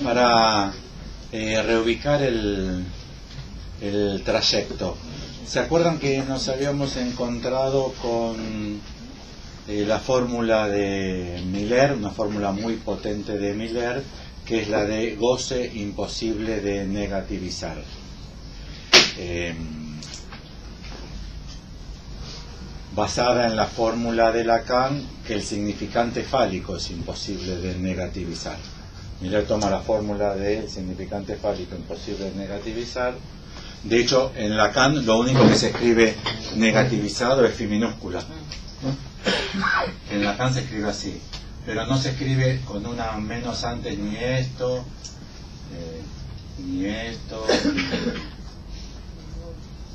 Para reubicar el trayecto, ¿se acuerdan que nos habíamos encontrado con la fórmula de Miller, una fórmula muy potente de Miller, que es la de goce imposible de negativizar? Basada en la fórmula de Lacan, que el significante fálico es imposible de negativizar. Miller toma la fórmula del significante fálico imposible de negativizar. De hecho, en Lacan lo único que se escribe negativizado es phi minúscula. En Lacan se escribe así, pero no se escribe con una menos antes ni esto, ni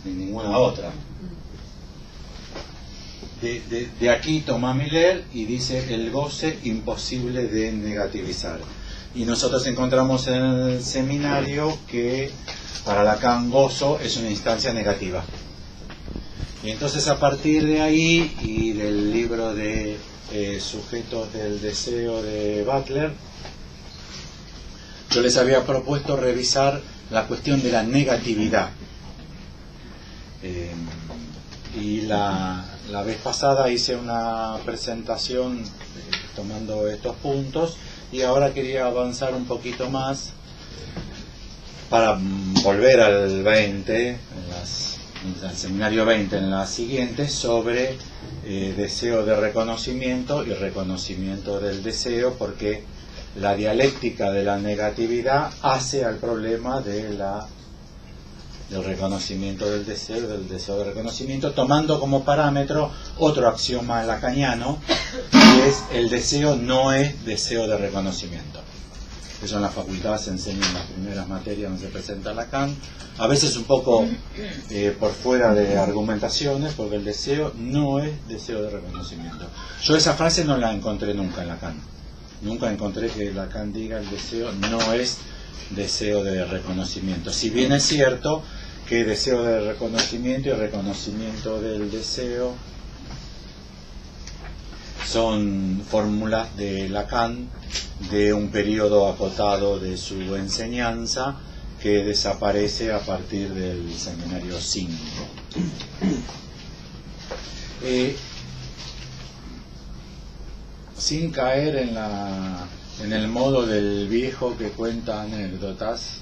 ninguna otra. De aquí toma Miller y dice el goce imposible de negativizar. Y nosotros encontramos en el seminario que para Lacan gozo es una instancia negativa. Y entonces a partir de ahí y del libro de Sujetos del Deseo de Butler, yo les había propuesto revisar la cuestión de la negatividad. Y la vez pasada hice una presentación tomando estos puntos, y ahora quería avanzar un poquito más para volver al 20, al seminario 20 en las siguientes, sobre deseo de reconocimiento y reconocimiento del deseo, porque la dialéctica de la negatividad hace al problema del reconocimiento del deseo de reconocimiento, tomando como parámetro otro axioma lacaniano, que es el deseo no es deseo de reconocimiento. Eso en la facultad se enseña en las primeras materias donde se presenta Lacan, a veces un poco por fuera de argumentaciones, porque el deseo no es deseo de reconocimiento. Yo esa frase no la encontré nunca en Lacan. Nunca encontré que Lacan diga el deseo no es deseo de reconocimiento. Si bien es cierto que deseo de reconocimiento y reconocimiento del deseo son fórmulas de Lacan de un periodo acotado de su enseñanza que desaparece a partir del seminario 5. Sin caer en el modo del viejo que cuenta anécdotas,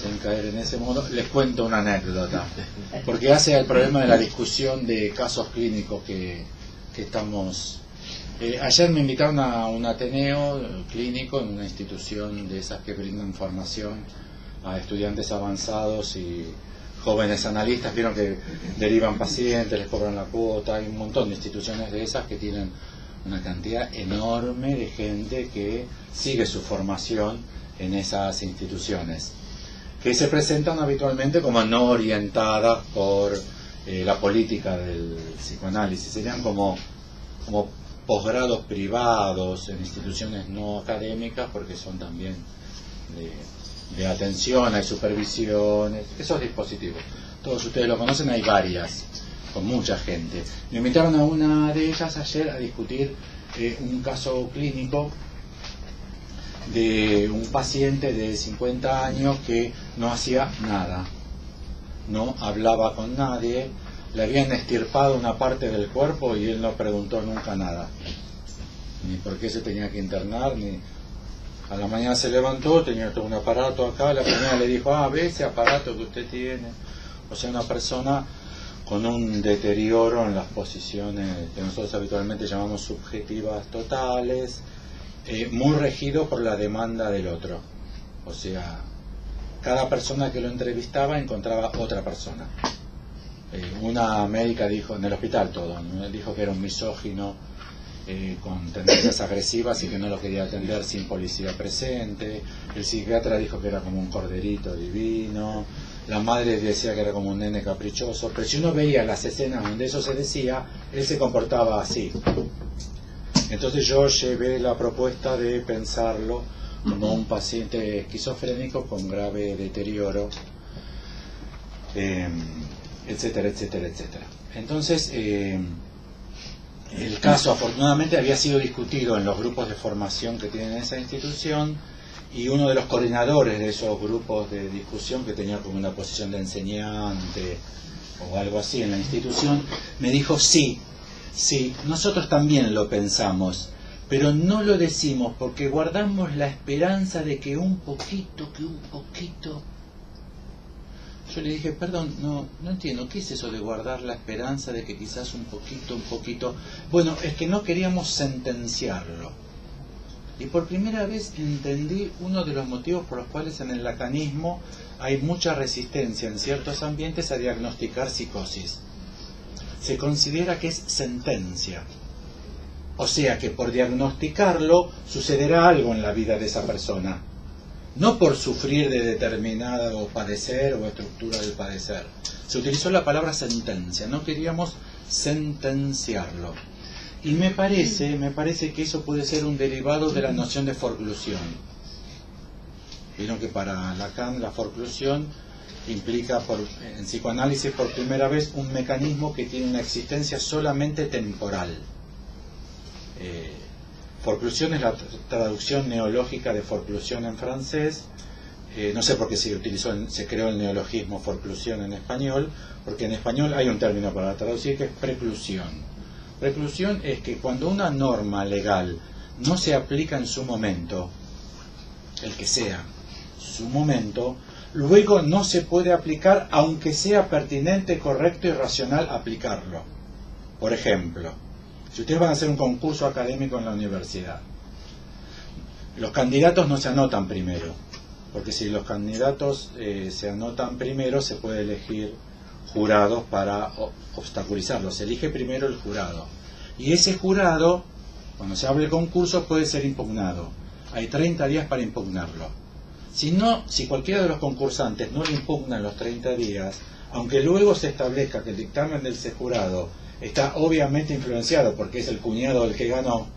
sin caer en ese modo, les cuento una anécdota, porque hace al problema de la discusión de casos clínicos que estamos... ayer me invitaron a un ateneo clínico en una institución de esas que brindan formación a estudiantes avanzados y jóvenes analistas. Vieron que derivan pacientes, les cobran la cuota, hay un montón de instituciones de esas que tienen una cantidad enorme de gente que sigue su formación en esas instituciones, que se presentan habitualmente como no orientadas por la política del psicoanálisis, serían como posgrados privados en instituciones no académicas, porque son también de atención, hay supervisiones, esos dispositivos. Todos ustedes lo conocen, hay varias, con mucha gente. Me invitaron a una de ellas ayer a discutir un caso clínico de un paciente de 50 años que no hacía nada, no hablaba con nadie, le habían extirpado una parte del cuerpo y él no preguntó nunca nada, ni por qué se tenía que internar, ni... A la mañana se levantó, tenía todo un aparato acá, la primera le dijo, ve ese aparato que usted tiene. O sea, una persona con un deterioro en las posiciones que nosotros habitualmente llamamos subjetivas totales, muy regido por la demanda del otro. O sea, cada persona que lo entrevistaba encontraba otra persona. Una médica dijo, en el hospital todo, ¿no? Dijo que era un misógino con tendencias agresivas y que no lo quería atender sin policía presente. El psiquiatra dijo que era como un corderito divino. La madre decía que era como un nene caprichoso. Pero si uno veía las escenas donde eso se decía, él se comportaba así. Entonces yo llevé la propuesta de pensarlo como un paciente esquizofrénico con grave deterioro, etcétera, etcétera, etcétera. Entonces El caso, afortunadamente, había sido discutido en los grupos de formación que tienen esa institución, y uno de los coordinadores de esos grupos de discusión, que tenía como una posición de enseñante o algo así en la institución, me dijo: sí, nosotros también lo pensamos, pero no lo decimos porque guardamos la esperanza de que un poquito... Yo le dije: perdón, no entiendo, ¿qué es eso de guardar la esperanza de que quizás un poquito? Bueno, es que no queríamos sentenciarlo. Y por primera vez entendí uno de los motivos por los cuales en el lacanismo hay mucha resistencia en ciertos ambientes a diagnosticar psicosis. Se considera que es sentencia. O sea que por diagnosticarlo sucederá algo en la vida de esa persona. No por sufrir de determinado padecer o estructura del padecer. Se utilizó la palabra sentencia, no queríamos sentenciarlo. Y me parece que eso puede ser un derivado de la noción de forclusión. Vieron que para Lacan la forclusión implica, en psicoanálisis por primera vez, un mecanismo que tiene una existencia solamente temporal. Forclusión es la traducción neológica de forclusión en francés. No sé por qué se creó el neologismo forclusión en español, porque en español hay un término para traducir que es preclusión. Preclusión es que cuando una norma legal no se aplica en su momento, el que sea su momento, luego no se puede aplicar aunque sea pertinente, correcto y racional aplicarlo. Por ejemplo, si ustedes van a hacer un concurso académico en la universidad, los candidatos no se anotan primero, porque si los candidatos se anotan primero, se puede elegir jurados para obstaculizarlos. Se elige primero el jurado. Y ese jurado, cuando se abre el concurso, puede ser impugnado. Hay 30 días para impugnarlo. Si cualquiera de los concursantes no le impugna en los 30 días, aunque luego se establezca que el dictamen del ese jurado está obviamente influenciado porque es el cuñado del que ganó,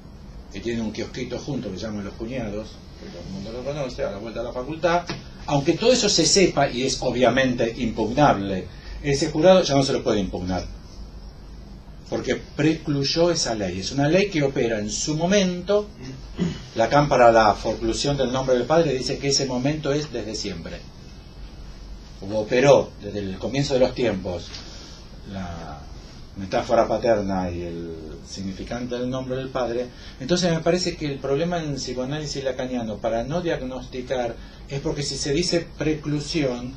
que tiene un kiosquito junto que se llaman Los Cuñados, que todo el mundo lo conoce, a la vuelta de la facultad, aunque todo eso se sepa y es obviamente impugnable, ese jurado ya no se lo puede impugnar, porque precluyó esa ley. Es una ley que opera en su momento. Lacan, para la forclusión del nombre del Padre, dice que ese momento es desde siempre. Operó desde el comienzo de los tiempos la metáfora paterna y el significante del nombre del Padre. Entonces me parece que el problema en el psicoanálisis lacaniano para no diagnosticar es porque si se dice preclusión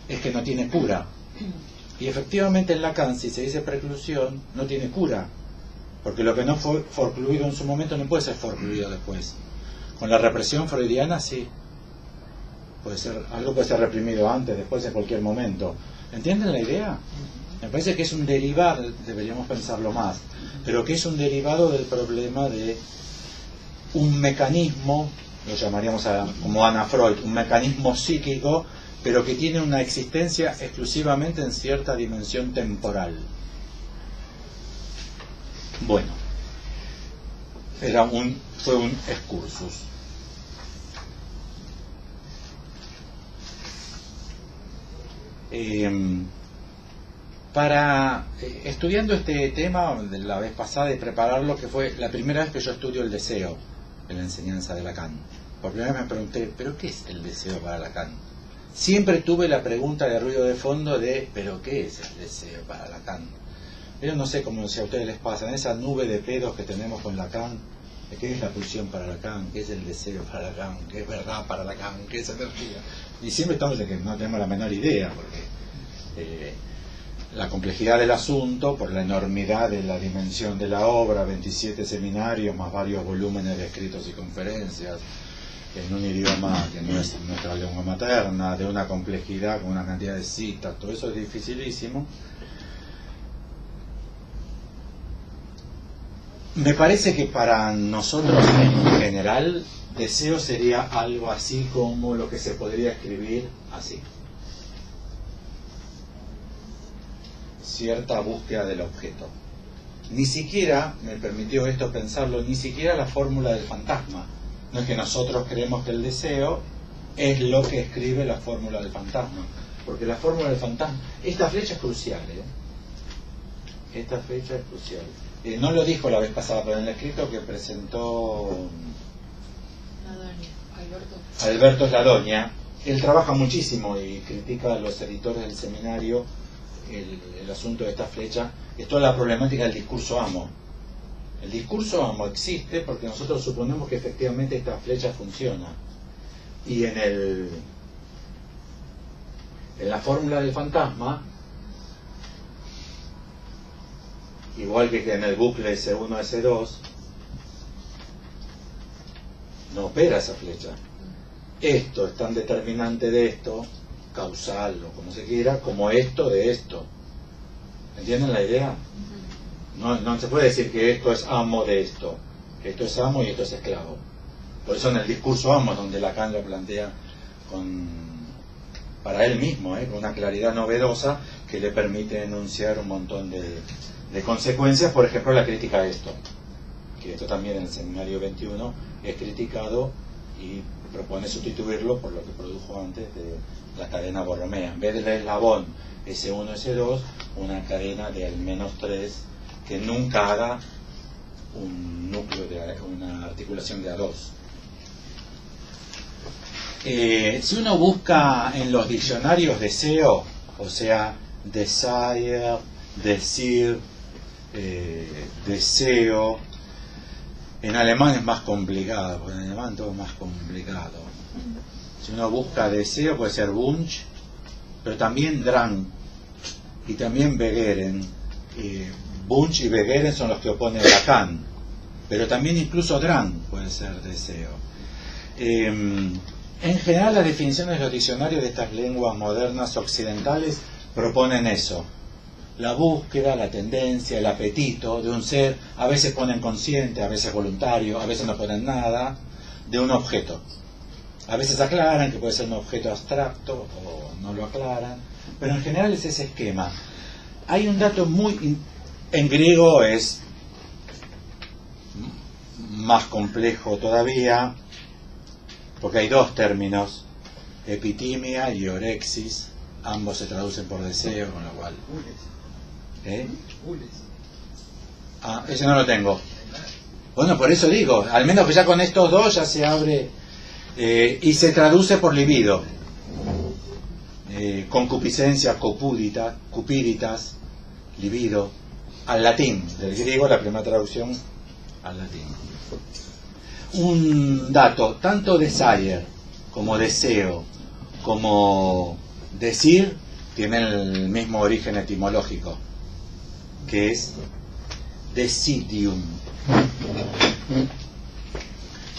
es que no tiene cura. Y efectivamente en Lacan, si se dice preclusión, no tiene cura, porque lo que no fue forcluido en su momento no puede ser forcluido después. Con la represión freudiana sí, algo puede ser reprimido antes, después, en cualquier momento. ¿Entienden la idea? Me parece que es un derivado, deberíamos pensarlo más, pero que es un derivado del problema de un mecanismo, lo llamaríamos como Ana Freud, un mecanismo psíquico, pero que tiene una existencia exclusivamente en cierta dimensión temporal. Bueno, fue un excursus. Estudiando este tema de la vez pasada y prepararlo, que fue la primera vez que yo estudio el deseo en la enseñanza de Lacan, por primera vez me pregunté, ¿pero qué es el deseo para Lacan? Siempre tuve la pregunta de ruido de fondo de ¿pero qué es el deseo para Lacan? Pero no sé cómo si a ustedes les pasa, en esa nube de pedos que tenemos con Lacan, ¿qué es la pulsión para Lacan? ¿Qué es el deseo para Lacan? ¿Qué es verdad para Lacan? ¿Qué es energía? Y siempre estamos de que no tenemos la menor idea, porque la complejidad del asunto, por la enormidad de la dimensión de la obra, 27 seminarios más varios volúmenes de escritos y conferencias, en un idioma que no es nuestra lengua materna, de una complejidad con una cantidad de citas, todo eso es dificilísimo. Me parece que para nosotros en general, deseo sería algo así como lo que se podría escribir así: cierta búsqueda del objeto. Ni siquiera, me permitió esto pensarlo, ni siquiera la fórmula del fantasma. No es que nosotros creemos que el deseo es lo que escribe la fórmula del fantasma, porque la fórmula del fantasma, esta flecha es crucial, Esta fecha es crucial. No lo dijo la vez pasada, pero en el escrito que presentó Alberto Sladonia, él trabaja muchísimo y critica a los editores del seminario el asunto de esta flecha. Es toda la problemática del discurso amo. El discurso amo existe porque nosotros suponemos que efectivamente esta flecha funciona. Y en la fórmula del fantasma, igual que en el bucle S1, S2, no opera esa flecha. Esto es tan determinante de esto, causal o como se quiera, como esto de esto. ¿Entienden la idea? No se puede decir que esto es amo de esto. Esto es amo y esto es esclavo. Por eso en el discurso amo es donde Lacan lo plantea para él mismo, con una claridad novedosa que le permite enunciar un montón de consecuencias. Por ejemplo, la crítica a esto, que esto también en el seminario 21 es criticado y propone sustituirlo por lo que produjo antes de la cadena borromea. En vez del eslabón S1, S2, una cadena de al menos 3 que nunca haga un núcleo, una articulación de A2. Si uno busca en los diccionarios deseo, o sea, desire, decir, deseo, en alemán es más complicado, porque en alemán todo es más complicado. Si uno busca deseo puede ser Wunsch, pero también Drang, y también Begehren. Wunsch y Begehren son los que oponen Lacan, pero también incluso Drang puede ser deseo. En general las definiciones de los diccionarios de estas lenguas modernas occidentales proponen eso: la búsqueda, la tendencia, el apetito de un ser, a veces ponen consciente, a veces voluntario, a veces no ponen nada, de un objeto. A veces aclaran que puede ser un objeto abstracto o no lo aclaran, pero en general es ese esquema. Hay un dato en griego es más complejo todavía, porque hay dos términos, epitimia y orexis, ambos se traducen por deseo, con lo cual... ese no lo tengo. Bueno, por eso digo, al menos que ya con estos dos ya se abre, y se traduce por libido, concupiscencia, cupiditas, libido, al latín, del griego la primera traducción al latín. Un dato, tanto desire como deseo como decir tienen el mismo origen etimológico, que es decidium.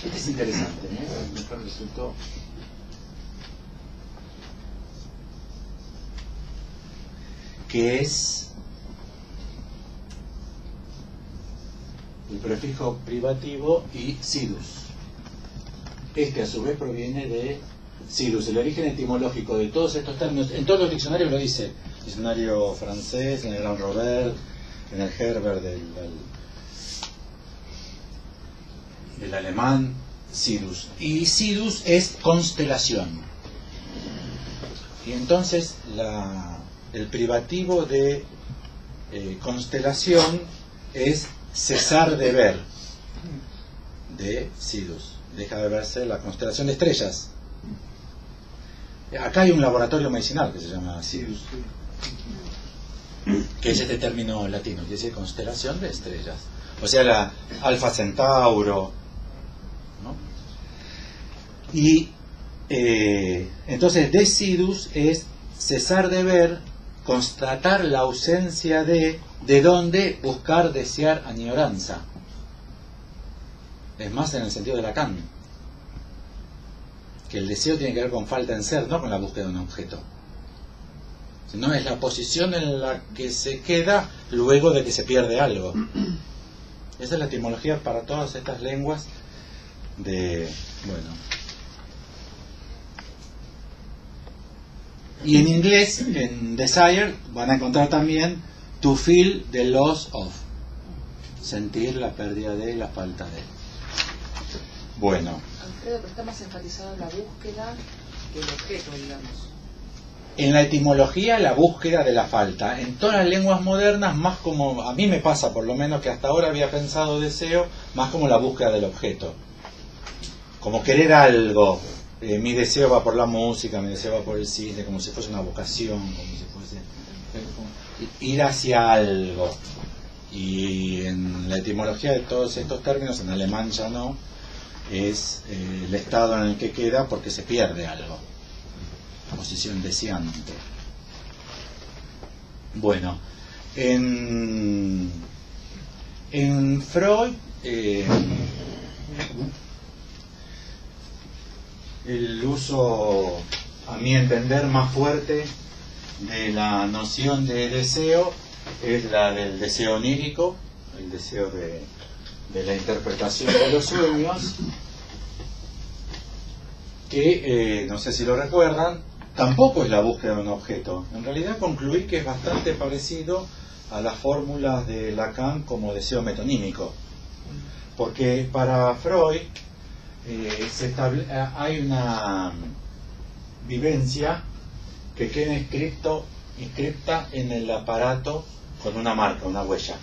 Este es interesante, ¿no? Me resultó que es el prefijo privativo y sidus. Este a su vez proviene de sidus. El origen etimológico de todos estos términos, en todos los diccionarios lo dice, diccionario francés, en el Grand Robert, en el Herbert del alemán, sidus. Y sidus es constelación. Y entonces el privativo de constelación es cesar de ver, de sidus. Deja de verse la constelación de estrellas. Acá hay un laboratorio medicinal que se llama sidus, que es este término latino, que dice constelación de estrellas. O sea, la Alfa Centauro, ¿no? Y entonces decidus es cesar de ver, constatar la ausencia de dónde buscar, desear, añoranza. Es más en el sentido de Lacan, que el deseo tiene que ver con falta en ser, no con la búsqueda de un objeto. Sino es la posición en la que se queda luego de que se pierde algo. Esa es la etimología para todas estas lenguas Y en inglés, en desire, van a encontrar también to feel the loss of. Sentir la pérdida de, la falta de. Bueno. Alfredo, pero está más enfatizado en la búsqueda que el objeto, digamos. en la etimología la búsqueda de la falta. En todas las lenguas modernas, más como, a mí me pasa por lo menos que hasta ahora había pensado deseo, más como la búsqueda del objeto. Como querer algo. Mi deseo va por la música, mi deseo va por el cine, como si fuese una vocación, como si fuese ir hacia algo. Y en la etimología de todos estos términos, en alemán ya no, es el estado en el que queda porque se pierde algo. Posición deseante. Bueno, en Freud el uso, a mi entender, más fuerte de la noción de deseo es la del deseo onírico, el deseo de la interpretación de los sueños, que no sé si lo recuerdan, tampoco es la búsqueda de un objeto. En realidad concluí que es bastante parecido a las fórmulas de Lacan como deseo metonímico, porque para Freud hay una vivencia que queda inscripta en el aparato con una marca, una huella,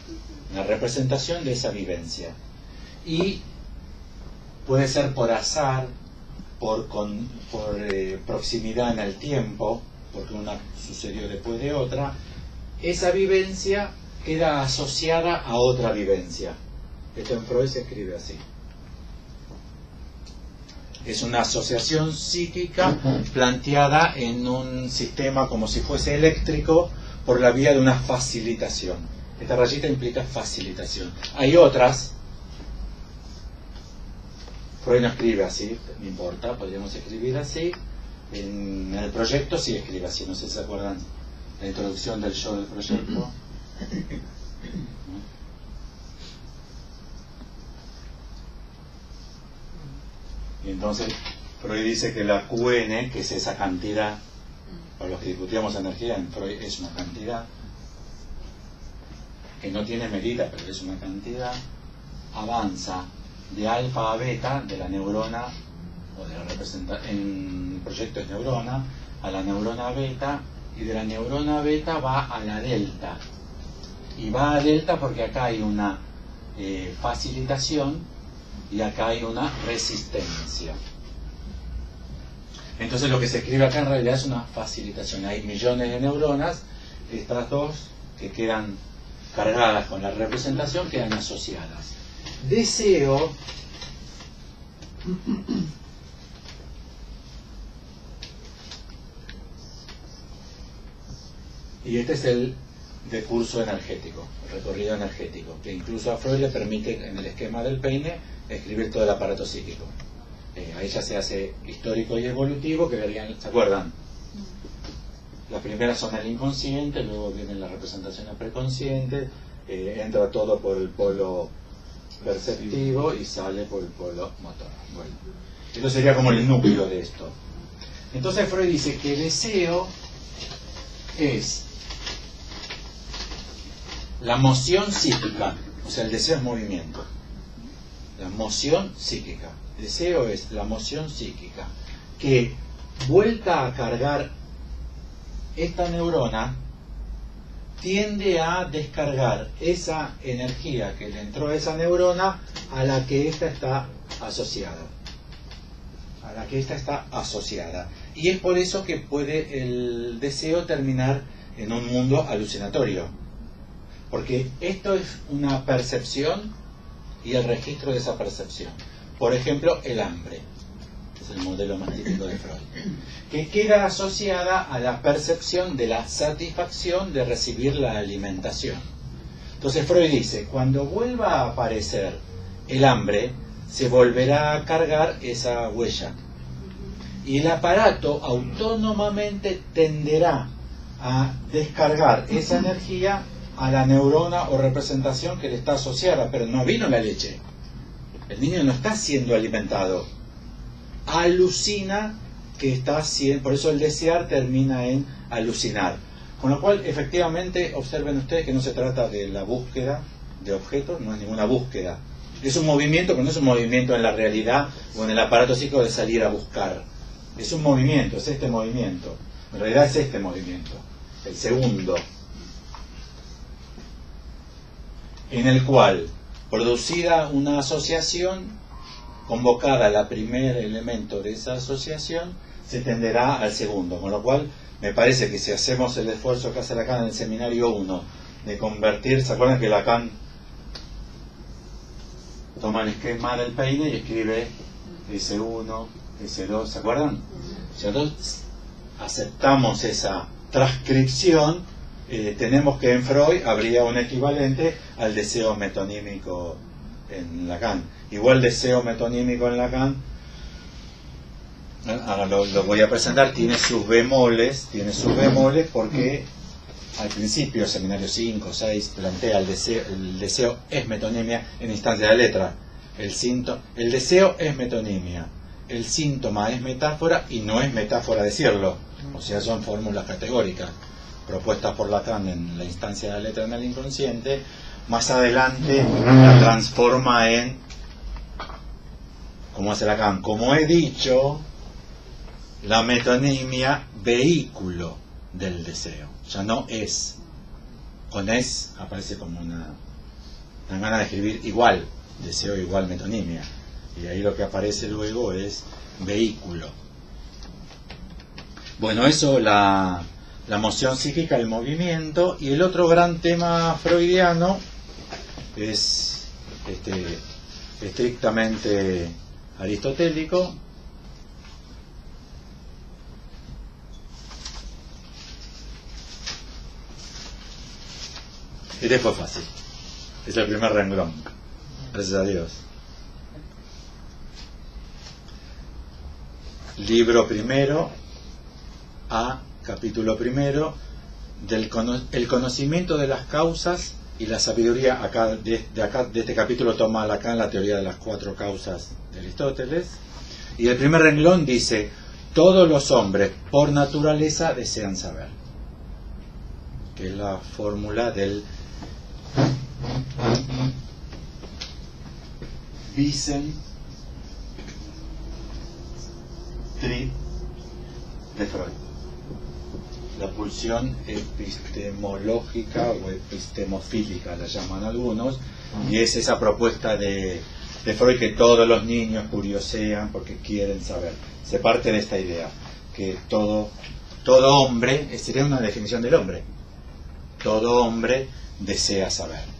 una representación de esa vivencia, y puede ser por azar, por proximidad en el tiempo, porque una sucedió después de otra. Esa vivencia queda asociada a otra vivencia. Esto en Freud se escribe así. Es una asociación psíquica planteada en un sistema como si fuese eléctrico por la vía de una facilitación. Esta rayita implica facilitación. Hay otras. Freud no escribe así, no importa, podríamos escribir así. En el proyecto sí escribe así, no sé si se acuerdan la introducción del yo del proyecto. Y entonces Freud dice que la QN, que es esa cantidad, para los que discutíamos energía, en Freud es una cantidad que no tiene medida, pero es una cantidad, avanza de alfa a beta de la neurona, o de la en el proyecto es neurona, a la neurona beta, y de la neurona beta va a la delta. Y va a delta porque acá hay una facilitación y acá hay una resistencia. Entonces lo que se escribe acá en realidad es una facilitación. Hay millones de neuronas, estas dos que quedan cargadas con la representación quedan asociadas. Deseo y este es el decurso energético, el recorrido energético, que incluso a Freud le permite en el esquema del peine escribir todo el aparato psíquico. Ahí ya se hace histórico y evolutivo, que verían, ¿se acuerdan? Las primeras son el inconsciente, luego vienen las representaciones preconscientes, entra todo por el polo perceptivo y sale por el polo motor. Bueno, esto sería como el núcleo de esto. Entonces Freud dice que deseo es la moción psíquica, o sea, el deseo es movimiento. La moción psíquica. Deseo es la moción psíquica que, vuelta a cargar esta neurona, tiende a descargar esa energía que le entró a esa neurona a la que ésta está asociada. A la que ésta está asociada. Y es por eso que puede el deseo terminar en un mundo alucinatorio. Porque esto es una percepción y el registro de esa percepción. Por ejemplo, el hambre. Es el modelo más típico de Freud. Que queda asociada a la percepción de la satisfacción de recibir la alimentación. Entonces Freud dice, cuando vuelva a aparecer el hambre, se volverá a cargar esa huella. Y el aparato autónomamente tenderá a descargar esa energía a la neurona o representación que le está asociada, pero no vino la leche. El niño no está siendo alimentado. Alucina que está siendo, por eso el desear termina en alucinar. Con lo cual, efectivamente, observen ustedes que no se trata de la búsqueda de objetos, no es ninguna búsqueda. Es un movimiento, pero no es un movimiento en la realidad o en el aparato psíquico de salir a buscar. Es un movimiento, es este movimiento. En realidad es este movimiento, el segundo, en el cual, producida una asociación, convocada la primer elemento de esa asociación, se tenderá al segundo, con lo cual me parece que si hacemos el esfuerzo que hace Lacan en el seminario 1 de convertir, ¿se acuerdan que Lacan toma el esquema del peine y escribe S1, S2, ¿se acuerdan? Si nosotros aceptamos esa transcripción, tenemos que en Freud habría un equivalente al deseo metonímico en Lacan. Igual deseo metonímico en Lacan, ahora lo voy a presentar, tiene sus bemoles porque al principio, seminario 5, 6, plantea el deseo es metonimia en instancia de letra. El deseo es metonimia, el síntoma es metáfora y no es metáfora decirlo. O sea, son fórmulas categóricas propuestas por Lacan en la instancia de la letra en el inconsciente. Más adelante la transforma en, como hace Lacan, como he dicho, la metonimia vehículo del deseo. Ya no es. Con es aparece como una gana de escribir igual, deseo igual metonimia. Y ahí lo que aparece luego es vehículo. Bueno, eso, la moción psíquica, el movimiento. Y el otro gran tema freudiano es estrictamente aristotélico. Este fue fácil. Es el primer renglón. Gracias a Dios. Libro primero, A, capítulo primero, el conocimiento de las causas y la sabiduría. De este capítulo toma Lacan la teoría de las 4 causas de Aristóteles. Y el primer renglón dice: todos los hombres por naturaleza desean saber. Que es la fórmula del Wissen Trieb de Freud. La pulsión epistemológica o epistemofílica la llaman algunos, y es esa propuesta de Freud que todos los niños curiosean porque quieren saber. Se parte de esta idea que todo hombre, sería una definición del hombre, todo hombre desea saber.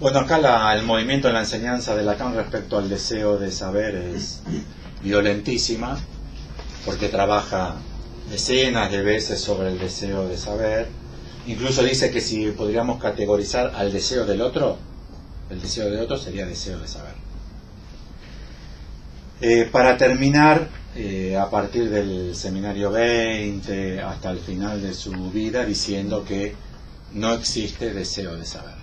Bueno, acá el movimiento en la enseñanza de Lacan respecto al deseo de saber es violentísima, porque trabaja decenas de veces sobre el deseo de saber. Incluso dice que si podríamos categorizar al deseo del otro, el deseo del otro sería deseo de saber. Para terminar, a partir del seminario 20 hasta el final de su vida, diciendo que no existe deseo de saber.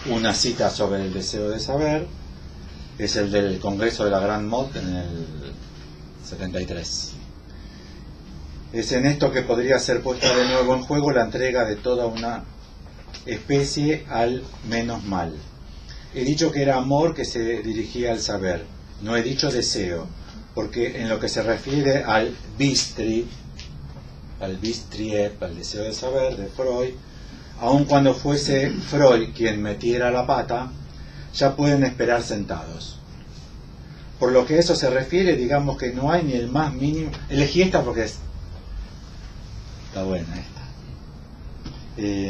Una cita sobre el deseo de saber es el del Congreso de la Grande Motte en el 73. Es en esto que podría ser puesta de nuevo en juego la entrega de toda una especie al menos mal. He dicho que era amor que se dirigía al saber, no he dicho deseo, porque en lo que se refiere al Bestrieb, al deseo de saber de Freud, aun cuando fuese Freud quien metiera la pata, ya pueden esperar sentados. Por lo que a eso se refiere, digamos que no hay ni el más mínimo. Elegí esta porque está buena esta.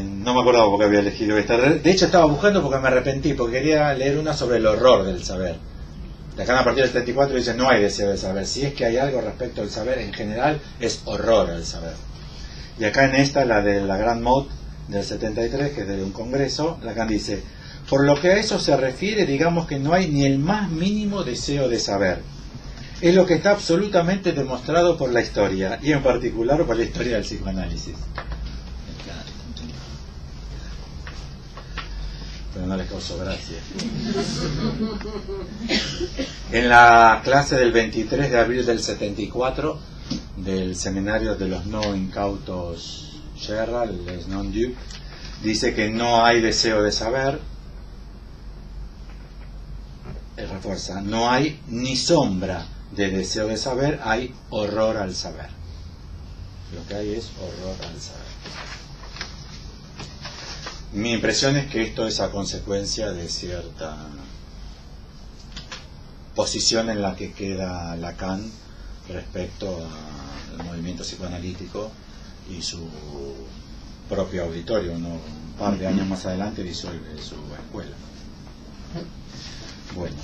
No me acordaba por qué había elegido esta. De hecho estaba buscando porque me arrepentí, porque quería leer una sobre el horror del saber. Lacan a partir del 74 dice: no hay deseo de saber. Si es que hay algo respecto al saber en general, es horror al saber. Y acá en esta, la de la Grande Motte del 73, que es de un congreso, Lacan dice: por lo que a eso se refiere, digamos que no hay ni el más mínimo deseo de saber. Es lo que está absolutamente demostrado por la historia, y en particular por la historia del psicoanálisis. Pero no les causó gracia. En la clase del 23 de abril del 74 del seminario de los no incautos Gerald, Les Non-Duc, dice que no hay deseo de saber. Refuerza, no hay ni sombra de deseo de saber, hay horror al saber. Lo que hay es horror al saber. Mi impresión es que esto es a consecuencia de cierta posición en la que queda Lacan respecto al movimiento psicoanalítico y su propio auditorio. Un par de años más adelante disuelve su escuela. Bueno.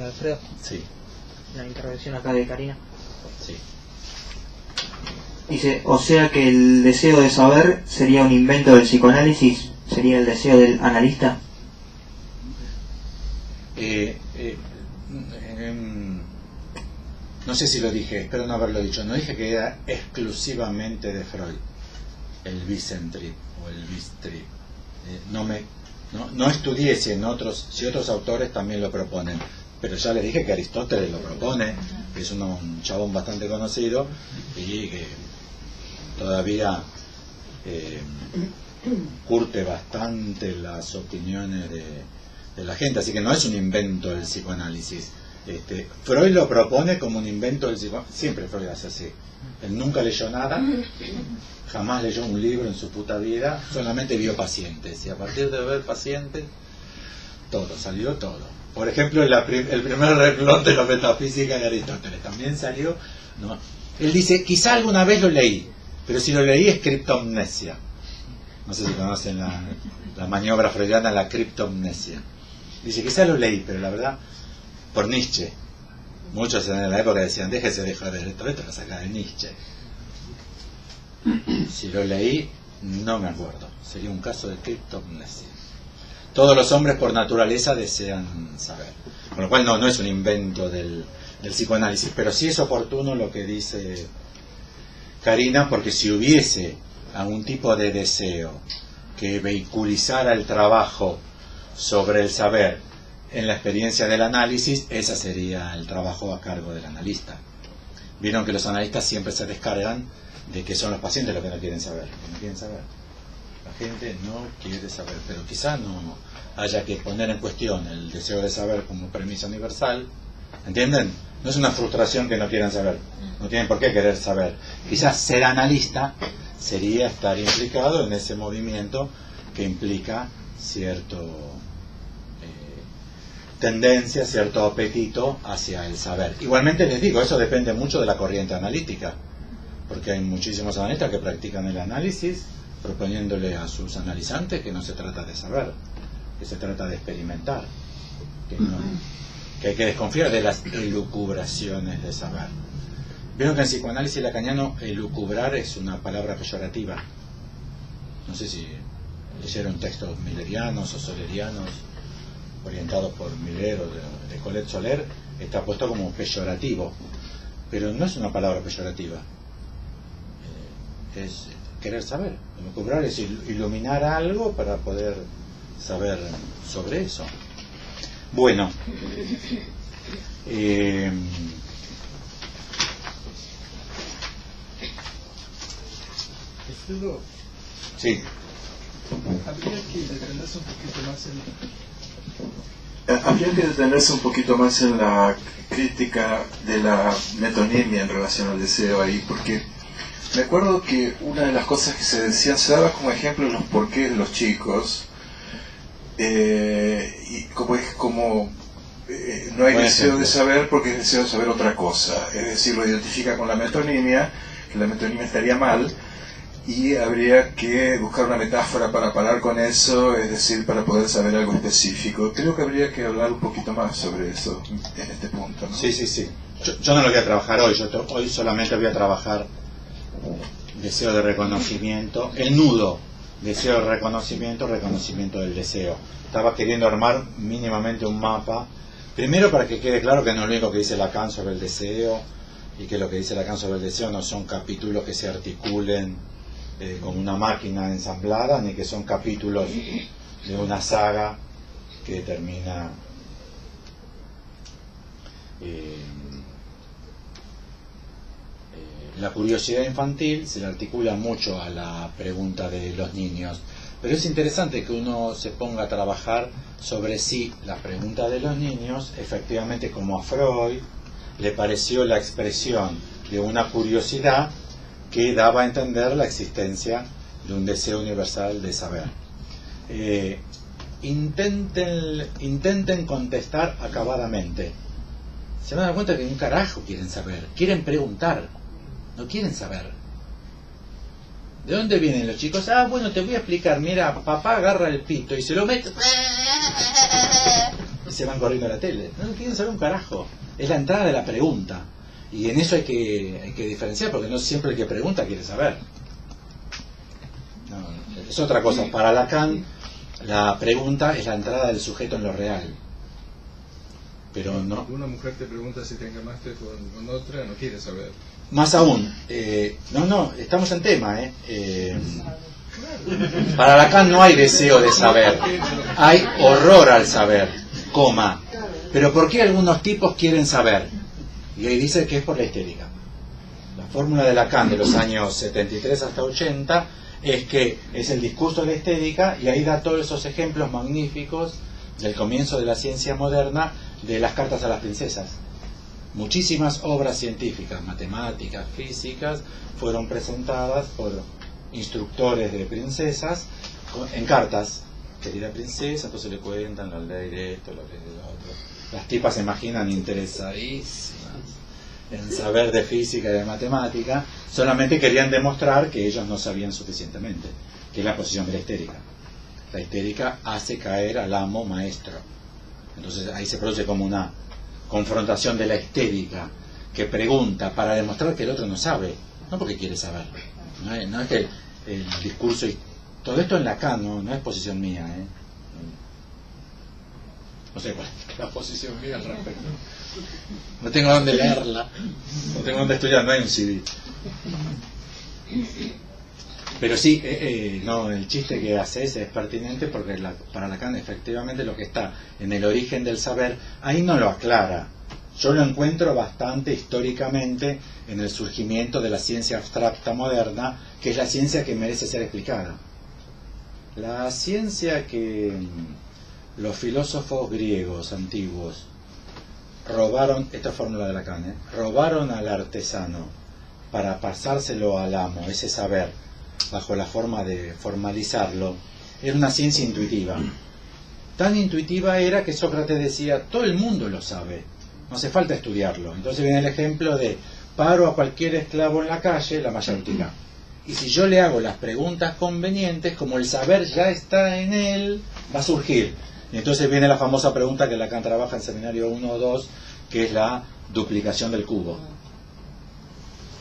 Alfredo. Sí. La intervención acá de Karina. Sí. Dice, o sea que el deseo de saber sería un invento del psicoanálisis, sería el deseo del analista. No sé si lo dije, espero no haberlo dicho. No dije que era exclusivamente de Freud el Wissenschaft o el Wissentrip. No estudié si otros autores también lo proponen, pero ya les dije que Aristóteles lo propone, que es un chabón bastante conocido y que todavía curte bastante las opiniones de la gente, así que no es un invento del psicoanálisis. Freud lo propone como un invento del psicoanálisis. Siempre Freud hace así. Él nunca leyó nada, jamás leyó un libro en su puta vida, solamente vio pacientes, y a partir de ver pacientes salió todo. Por ejemplo, el primer renglón de la metafísica de Aristóteles también salió. No. Él dice, quizá alguna vez lo leí, pero si lo leí es criptomnesia. No sé si conocen la maniobra freudiana, la criptomnesia. Dice, quizá lo leí, pero la verdad, por Nietzsche. Muchos en la época decían, déjese de joder, esto lo saca de Nietzsche. Si lo leí, no me acuerdo. Sería un caso de criptomnesia. Todos los hombres por naturaleza desean saber. Con lo cual no es un invento del psicoanálisis, pero sí es oportuno lo que dice Karina, porque si hubiese algún tipo de deseo que vehiculizara el trabajo sobre el saber en la experiencia del análisis, ese sería el trabajo a cargo del analista. Vieron que los analistas siempre se descargan de que son los pacientes los que no quieren saber. La gente no quiere saber, pero quizá no haya que poner en cuestión el deseo de saber como premisa universal. ¿Entienden? No es una frustración que no quieran saber, no tienen por qué querer saber. Quizás ser analista sería estar implicado en ese movimiento que implica cierto tendencia, cierto apetito hacia el saber. Igualmente les digo, eso depende mucho de la corriente analítica, porque hay muchísimos analistas que practican el análisis proponiéndole a sus analizantes que no se trata de saber, que se trata de experimentar, que hay que desconfiar de las elucubraciones de saber. Vieron que en psicoanálisis lacaniano elucubrar es una palabra peyorativa. No sé si leyeron textos millerianos o solerianos orientados por Miller o de Colette Soler, está puesto como peyorativo, pero no es una palabra peyorativa, es querer saber. Elucubrar es iluminar algo para poder saber sobre eso. Bueno, sí. Habría que detenerse un poquito más en la crítica de la metonimia en relación al deseo ahí, porque me acuerdo que una de las cosas que se decían, se daba como ejemplo los porqués de los chicos, y como no hay deseo de saber porque es deseo de saber otra cosa, es decir, lo identifica con la metonimia, que la metonimia estaría mal, y habría que buscar una metáfora para parar con eso, es decir, para poder saber algo específico. Creo que habría que hablar un poquito más sobre eso en este punto, ¿no? Sí. Yo no lo voy a trabajar hoy, hoy solamente voy a trabajar deseo de reconocimiento, el nudo, deseo de reconocimiento del deseo. Estaba queriendo armar mínimamente un mapa, primero para que quede claro que no es lo único que dice Lacan sobre el deseo, y que lo que dice Lacan sobre el deseo no son capítulos que se articulen como una máquina ensamblada, ni que son capítulos de una saga que termina la curiosidad infantil se le articula mucho a la pregunta de los niños, pero es interesante que uno se ponga a trabajar sobre si la pregunta de los niños, efectivamente, como a Freud le pareció la expresión de una curiosidad que daba a entender la existencia de un deseo universal de saber. Intenten contestar acabadamente. Se van a dar cuenta que un carajo quieren saber, quieren preguntar, no quieren saber. ¿De dónde vienen los chicos? Ah, bueno, te voy a explicar. Mira, papá agarra el pito y se lo mete y se van corriendo a la tele. No quieren saber un carajo. Es la entrada de la pregunta. Y en eso hay que diferenciar, porque no siempre el que pregunta quiere saber. No, es otra cosa. Para Lacan, la pregunta es la entrada del sujeto en lo real. Pero no. Una mujer te pregunta si te encamaste con otra, no quiere saber. Más aún, estamos en tema. Para Lacan no hay deseo de saber, hay horror al saber, coma. Pero ¿por qué algunos tipos quieren saber? Y ahí dice que es por la histérica. La fórmula de Lacan de los años 73 hasta 80 es que es el discurso de la histérica, y ahí da todos esos ejemplos magníficos del comienzo de la ciencia moderna de las cartas a las princesas. Muchísimas obras científicas, matemáticas, físicas, fueron presentadas por instructores de princesas en cartas. Querida princesa, entonces le cuentan la ley de esto, la ley de lo otro. Las tipas se imaginan interesadísimas en saber de física y de matemática, solamente querían demostrar que ellos no sabían suficientemente, que es la posición de la histérica. La histérica hace caer al amo maestro. Entonces ahí se produce como una confrontación de la histérica, que pregunta para demostrar que el otro no sabe, no porque quiere saber. No es que el discurso, y todo esto en Lacan, no es posición mía, no sé cuál es la posición mía al respecto. No tengo dónde leerla, no tengo dónde estudiar, no hay un CD. Pero sí, el chiste que haces es pertinente, porque para Lacan efectivamente lo que está en el origen del saber, ahí no lo aclara. Yo lo encuentro bastante históricamente en el surgimiento de la ciencia abstracta moderna, que es la ciencia que merece ser explicada. La ciencia que los filósofos griegos antiguos robaron, esta fórmula de Lacan, robaron al artesano para pasárselo al amo, ese saber, bajo la forma de formalizarlo, era una ciencia intuitiva. Tan intuitiva era que Sócrates decía, todo el mundo lo sabe, no hace falta estudiarlo. Entonces viene el ejemplo de, paro a cualquier esclavo en la calle, la mayéutica, y si yo le hago las preguntas convenientes, como el saber ya está en él, va a surgir. Y entonces viene la famosa pregunta que Lacan trabaja en Seminario 1 o 2, que es la duplicación del cubo.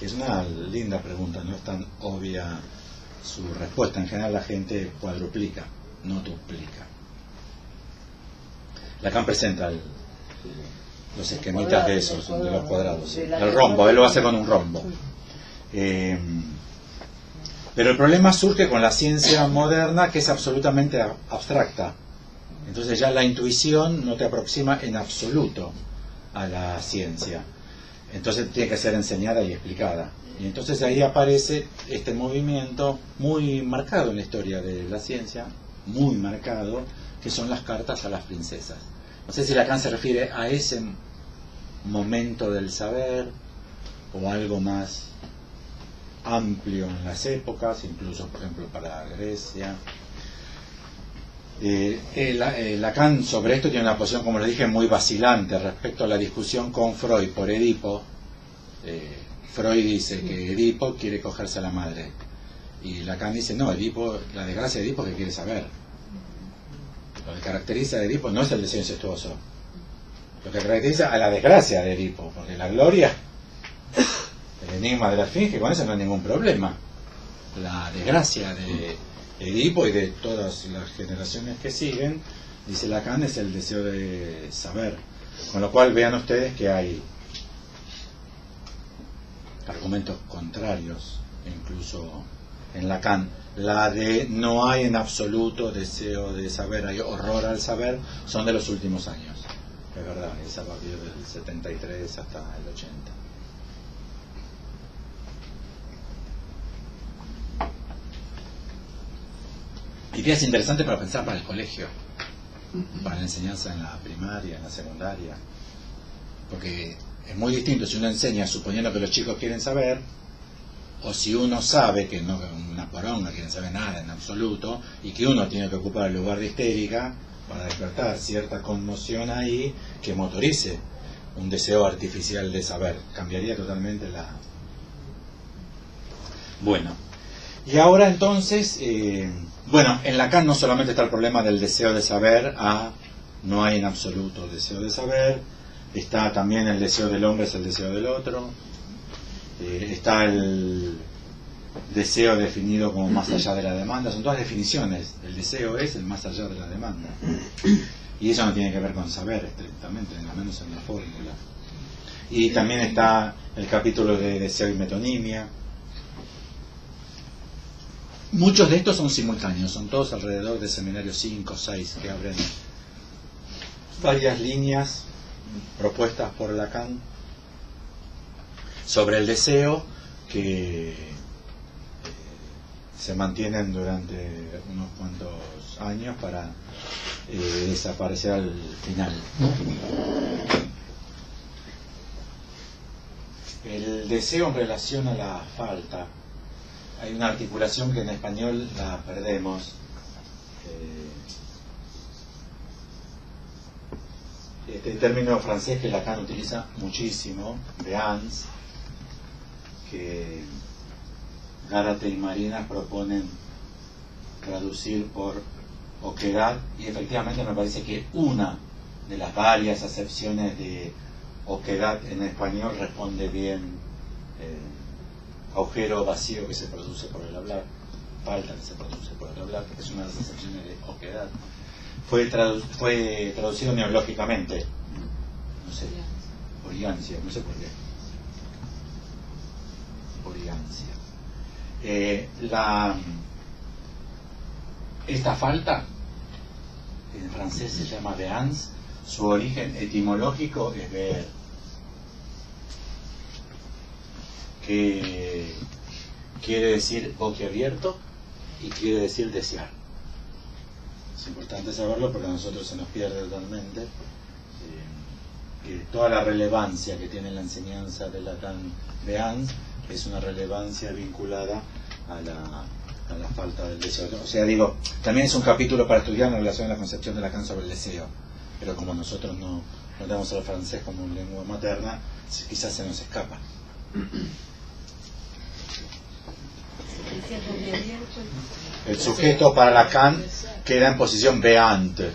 Que es una linda pregunta, no es tan obvia su respuesta. En general la gente cuadruplica, no duplica. Lacan presenta los esquemitas de esos, de los cuadrados, ¿sí? El rombo, él lo hace con un rombo. Pero el problema surge con la ciencia moderna, que es absolutamente abstracta. Entonces ya la intuición no te aproxima en absoluto a la ciencia. Entonces tiene que ser enseñada y explicada. Y entonces ahí aparece este movimiento muy marcado en la historia de la ciencia, muy marcado, que son las cartas a las princesas. No sé si Lacan se refiere a ese momento del saber o algo más amplio en las épocas, incluso por ejemplo para Grecia. Lacan sobre esto tiene una posición, como les dije, muy vacilante respecto a la discusión con Freud por Edipo. Freud dice que Edipo quiere cogerse a la madre, y Lacan dice no, Edipo, la desgracia de Edipo es que quiere saber. Lo que caracteriza a Edipo no es el deseo incestuoso, lo que caracteriza a la desgracia de Edipo, porque la gloria, el enigma de la esfinge, con eso no hay ningún problema. La desgracia de Edipo y de todas las generaciones que siguen, dice Lacan, es el deseo de saber. Con lo cual vean ustedes que hay argumentos contrarios incluso en Lacan. La de no hay en absoluto deseo de saber, hay horror al saber, son de los últimos años. es verdad, es a partir del 73 hasta el 80. Ideas interesantes para pensar para el colegio, para la enseñanza en la primaria, en la secundaria, porque es muy distinto si uno enseña suponiendo que los chicos quieren saber, o si uno sabe que no, una poronga que no sabe nada en absoluto, y que uno tiene que ocupar el lugar de histérica para despertar cierta conmoción ahí que motorice un deseo artificial de saber. Cambiaría totalmente la... Bueno, y ahora entonces, bueno, en Lacan no solamente está el problema del deseo de saber, no hay en absoluto deseo de saber, está también el deseo del hombre es el deseo del otro, está el deseo definido como más allá de la demanda, son todas definiciones, el deseo es el más allá de la demanda, y eso no tiene que ver con saber estrictamente, al menos en la fórmula. Y también está el capítulo de deseo y metonimia. Muchos de estos son simultáneos, son todos alrededor de seminarios 5 o 6 que abren varias líneas propuestas por Lacan sobre el deseo que se mantienen durante unos cuantos años para desaparecer al final. El deseo en relación a la falta. Hay una articulación que en español la perdemos. Este término francés que Lacan utiliza muchísimo, béance, que Gárate y Marina proponen traducir por oquedad, y efectivamente me parece que una de las varias acepciones de oquedad en español responde bien. Agujero vacío que se produce por el hablar, falta que se produce por el hablar, que es una de las excepciones de oquedad. Fue traducido neológicamente, no sé, origancia, no sé por qué. Origancia. Esta falta, en francés se llama béance, su origen etimológico es ver, que quiere decir boquiabierto y quiere decir desear. Es importante saberlo porque a nosotros se nos pierde totalmente que toda la relevancia que tiene la enseñanza de Lacan béance es una relevancia vinculada a la falta del deseo. O sea, digo, también es un capítulo para estudiar en relación a la concepción de Lacan sobre el deseo, pero como nosotros no tenemos el francés como lengua materna, quizás se nos escapa. El sujeto para Lacan queda en posición béante.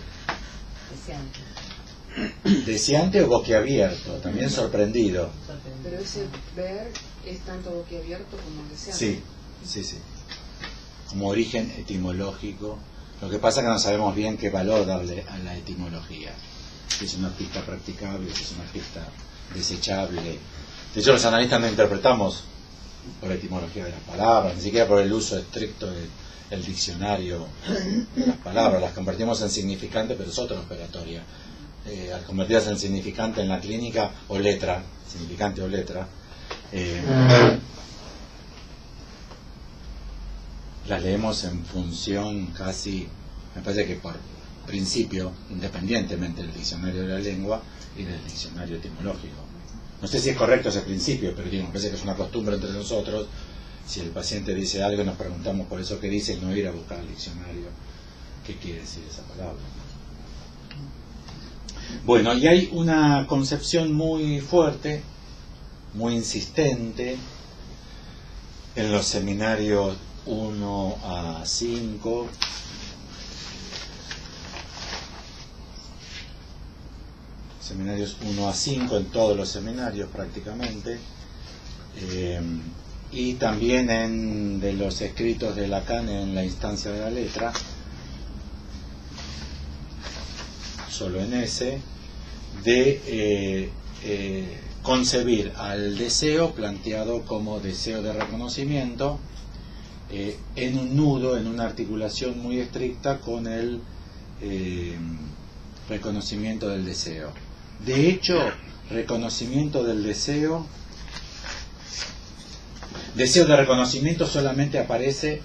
Deseante o boquiabierto, también sorprendido. Pero ese ver es tanto boquiabierto como deseante. Sí, sí, sí. Como origen etimológico. Lo que pasa es que no sabemos bien qué valor darle a la etimología. Si es una pista practicable, si es una pista desechable. De hecho, los analistas no interpretamos por la etimología de las palabras, ni siquiera por el uso estricto del diccionario de las palabras. Las convertimos en significante, pero es otra operatoria. Al convertirlas en significante en la clínica o letra, significante o letra, las leemos en función casi, me parece que por principio, independientemente del diccionario de la lengua y del diccionario etimológico. No sé si es correcto ese principio, pero digo, me parece que es una costumbre entre nosotros. Si el paciente dice algo, nos preguntamos por eso que dice, no ir a buscar el diccionario qué quiere decir esa palabra. Bueno, y hay una concepción muy fuerte, muy insistente, en los seminarios 1 a 5, seminarios 1 a 5, en todos los seminarios prácticamente, y también de los escritos de Lacan en la instancia de la letra, solo en ese, de concebir al deseo planteado como deseo de reconocimiento en un nudo, en una articulación muy estricta con el reconocimiento del deseo. De hecho, reconocimiento del deseo de reconocimiento solamente aparece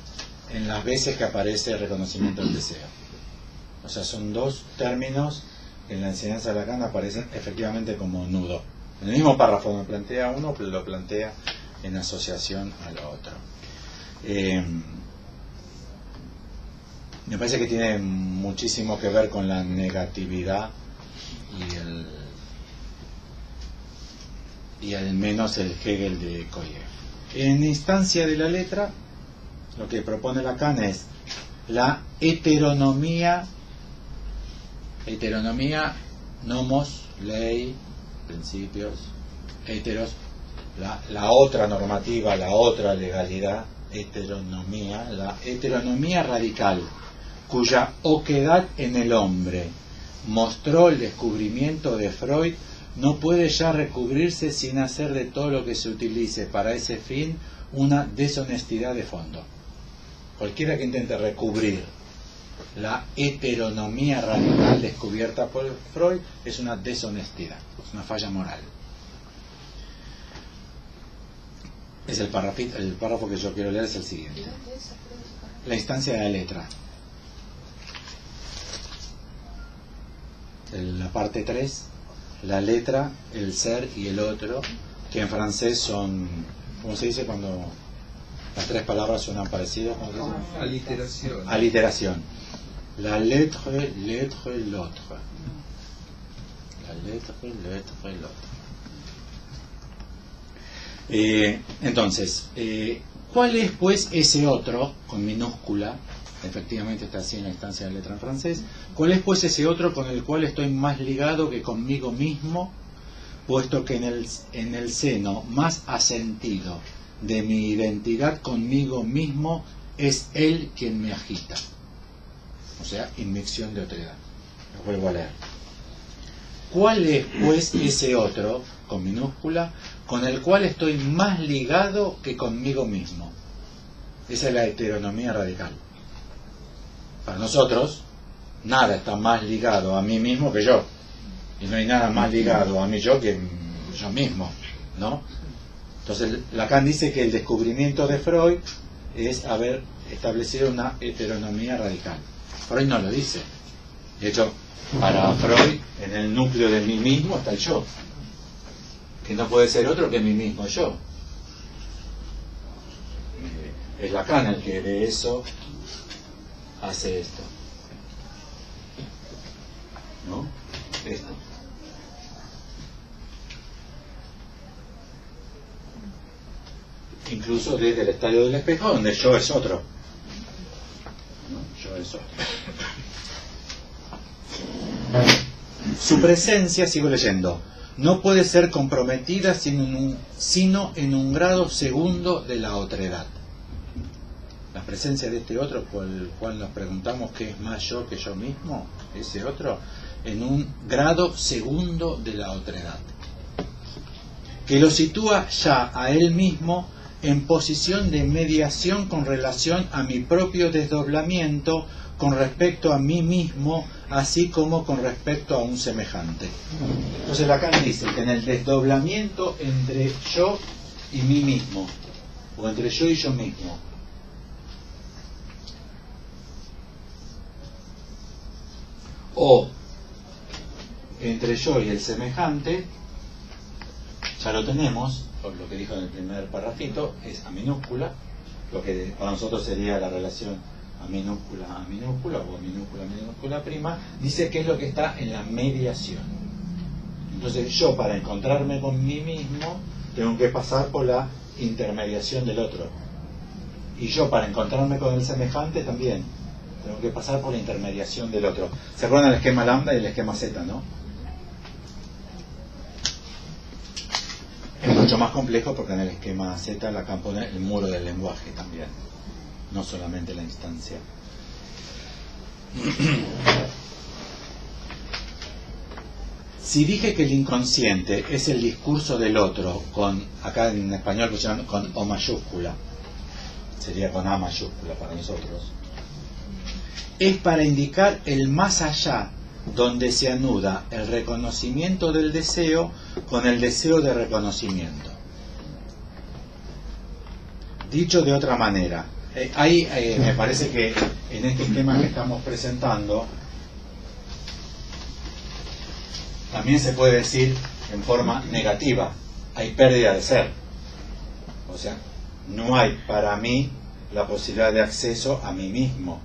en las veces que aparece el reconocimiento del deseo. O sea, son dos términos que en la enseñanza de Lacan aparecen efectivamente como nudo. En el mismo párrafo me plantea uno, pero lo plantea en asociación a lo otro. Me parece que tiene muchísimo que ver con la negatividad y al menos el Hegel de Koyev. En instancia de la letra, lo que propone Lacan es la heteronomía, nomos, ley, principios, heteros, la otra normativa, la otra legalidad, heteronomía, la heteronomía radical, cuya oquedad en el hombre mostró el descubrimiento de Freud, no puede ya recubrirse sin hacer de todo lo que se utilice para ese fin una deshonestidad de fondo. Cualquiera que intente recubrir la heteronomía radical descubierta por Freud es una deshonestidad, es una falla moral. Es el párrafo que yo quiero leer es el siguiente. La instancia de la letra. La parte 3, la letra, el ser y el otro, que en francés son, ¿cómo se dice cuando las tres palabras suenan parecidas? Aliteración. Aliteración. La lettre, l'autre. La lettre, l'autre. Entonces, ¿cuál es pues ese otro, con minúscula? Efectivamente está así en la instancia de la letra en francés. ¿Cuál es pues ese otro con el cual estoy más ligado que conmigo mismo, puesto que en el seno más asentido de mi identidad conmigo mismo es él quien me agita? O sea, inmixción de otredad. Lo vuelvo a leer. ¿Cuál es pues ese otro, con minúscula, con el cual estoy más ligado que conmigo mismo? Esa es la heteronomía radical. Para nosotros, nada está más ligado a mí mismo que yo. Y no hay nada más ligado a mí yo que yo mismo, ¿no? Entonces, Lacan dice que el descubrimiento de Freud es haber establecido una heteronomía radical. Freud no lo dice. De hecho, para Freud, en el núcleo de mí mismo está el yo, que no puede ser otro que mí mismo yo. Es Lacan el que de eso hace esto, ¿no? Esto. Incluso desde el estadio del espejo, donde yo es otro, ¿no? Yo es otro. Su presencia, sigo leyendo, no puede ser comprometida sino en un grado segundo de la otredad. La presencia de este otro, por el cual nos preguntamos qué es más yo que yo mismo, ese otro, en un grado segundo de la otredad, que lo sitúa ya a él mismo en posición de mediación con relación a mi propio desdoblamiento con respecto a mí mismo, así como con respecto a un semejante. Entonces Lacan dice que en el desdoblamiento entre yo y mí mismo, o entre yo y yo mismo, o entre yo y el semejante, ya lo tenemos, por lo que dijo en el primer parrafito, es a minúscula, lo que para nosotros sería la relación a minúscula o a minúscula prima, dice que es lo que está en la mediación. Entonces yo, para encontrarme con mí mismo, tengo que pasar por la intermediación del otro, y yo, para encontrarme con el semejante, también tengo que pasar por la intermediación del otro. ¿Se acuerdan del esquema lambda y el esquema zeta, no? Es mucho más complejo porque en el esquema Z Lacan pone el muro del lenguaje también, no solamente la instancia. Si dije que el inconsciente es el discurso del otro, con, acá en español pusieron con O mayúscula, sería con A mayúscula para nosotros, es para indicar el más allá donde se anuda el reconocimiento del deseo con el deseo de reconocimiento. Dicho de otra manera, me parece que en este esquema que estamos presentando también se puede decir en forma negativa, hay pérdida de ser. O sea, no hay para mí la posibilidad de acceso a mí mismo.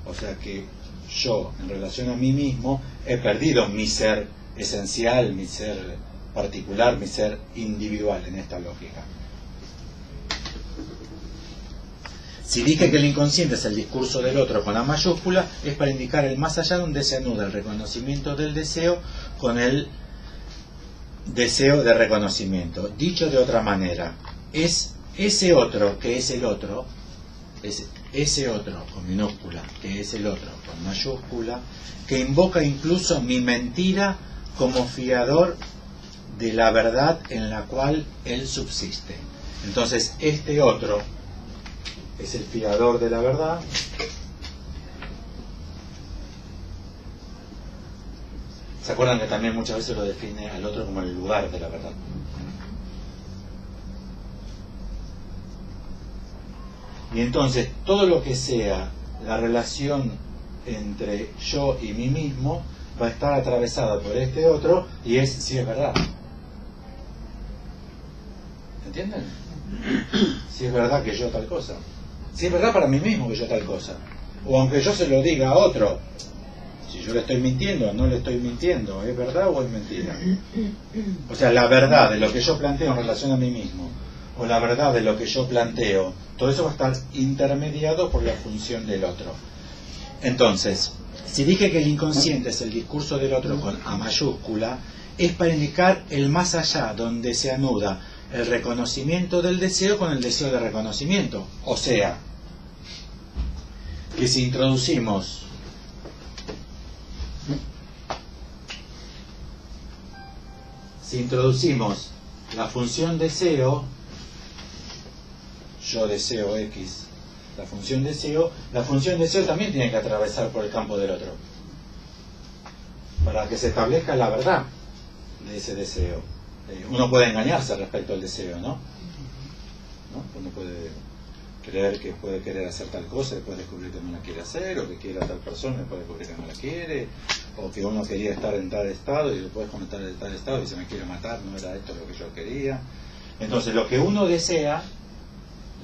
O sea que yo, en relación a mí mismo, he perdido mi ser esencial, mi ser particular, mi ser individual en esta lógica. Si dije que el inconsciente es el discurso del otro con A mayúscula, es para indicar el más allá donde se anuda el reconocimiento del deseo con el deseo de reconocimiento. Dicho de otra manera, es ese otro que es el otro, es ese otro con minúscula que es el otro con mayúscula, que invoca incluso mi mentira como fiador de la verdad en la cual él subsiste. Entonces, este otro es el fiador de la verdad. ¿Se acuerdan que también muchas veces lo define al otro como el lugar de la verdad? Y entonces, todo lo que sea la relación entre yo y mí mismo va a estar atravesada por este otro, y es si es verdad. ¿Entienden? Si es verdad que yo tal cosa. Si es verdad para mí mismo que yo tal cosa. O aunque yo se lo diga a otro, si yo le estoy mintiendo o no le estoy mintiendo, ¿es verdad o es mentira? O sea, la verdad de lo que yo planteo en relación a mí mismo, o la verdad de lo que yo planteo, todo eso va a estar intermediado por la función del otro. Entonces, si dije que el inconsciente es el discurso del otro con A mayúscula, es para indicar el más allá donde se anuda el reconocimiento del deseo con el deseo de reconocimiento. O sea, que si introducimos la función deseo, yo deseo X, la función deseo también tiene que atravesar por el campo del otro para que se establezca la verdad de ese deseo. Uno puede engañarse respecto al deseo, ¿no? Uno puede creer que puede querer hacer tal cosa y después descubrir que no la quiere hacer, o que quiere a tal persona y después descubrir que no la quiere, o que uno quería estar en tal estado y después cuando está en tal estado dice me quiere matar, no era esto lo que yo quería. Entonces lo que uno desea,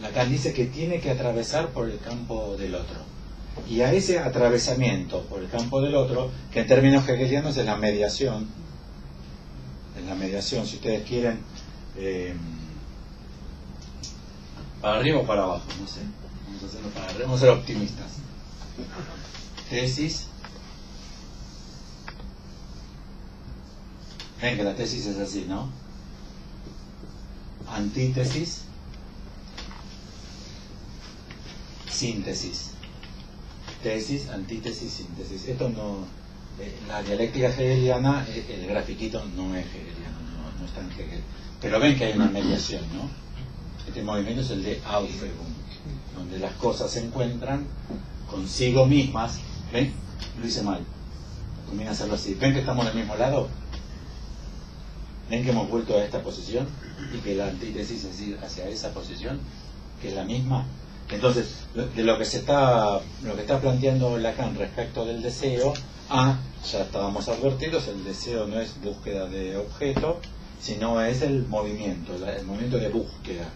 Lacan dice que tiene que atravesar por el campo del otro, y a ese atravesamiento por el campo del otro, que en términos hegelianos es la mediación, si ustedes quieren, para arriba o para abajo, no sé, vamos a hacerlo para arriba, vamos a ser optimistas. Tesis, ven que la tesis es así, ¿no? Antítesis, síntesis. Tesis, antítesis, síntesis. Esto no, la dialéctica hegeliana, el grafiquito no es hegeliano, no está en Hegel, pero ven que hay una mediación, ¿no? Este movimiento es el de Aufhebung, donde las cosas se encuentran consigo mismas. ¿Ven? Lo hice mal, conviene hacerlo así. ¿Ven que estamos en el mismo lado? ¿Ven que hemos vuelto a esta posición y que la antítesis es ir hacia esa posición, que es la misma? Entonces, de lo que está planteando Lacan respecto del deseo, ya estábamos advertidos, el deseo no es búsqueda de objeto, sino es el movimiento de búsqueda.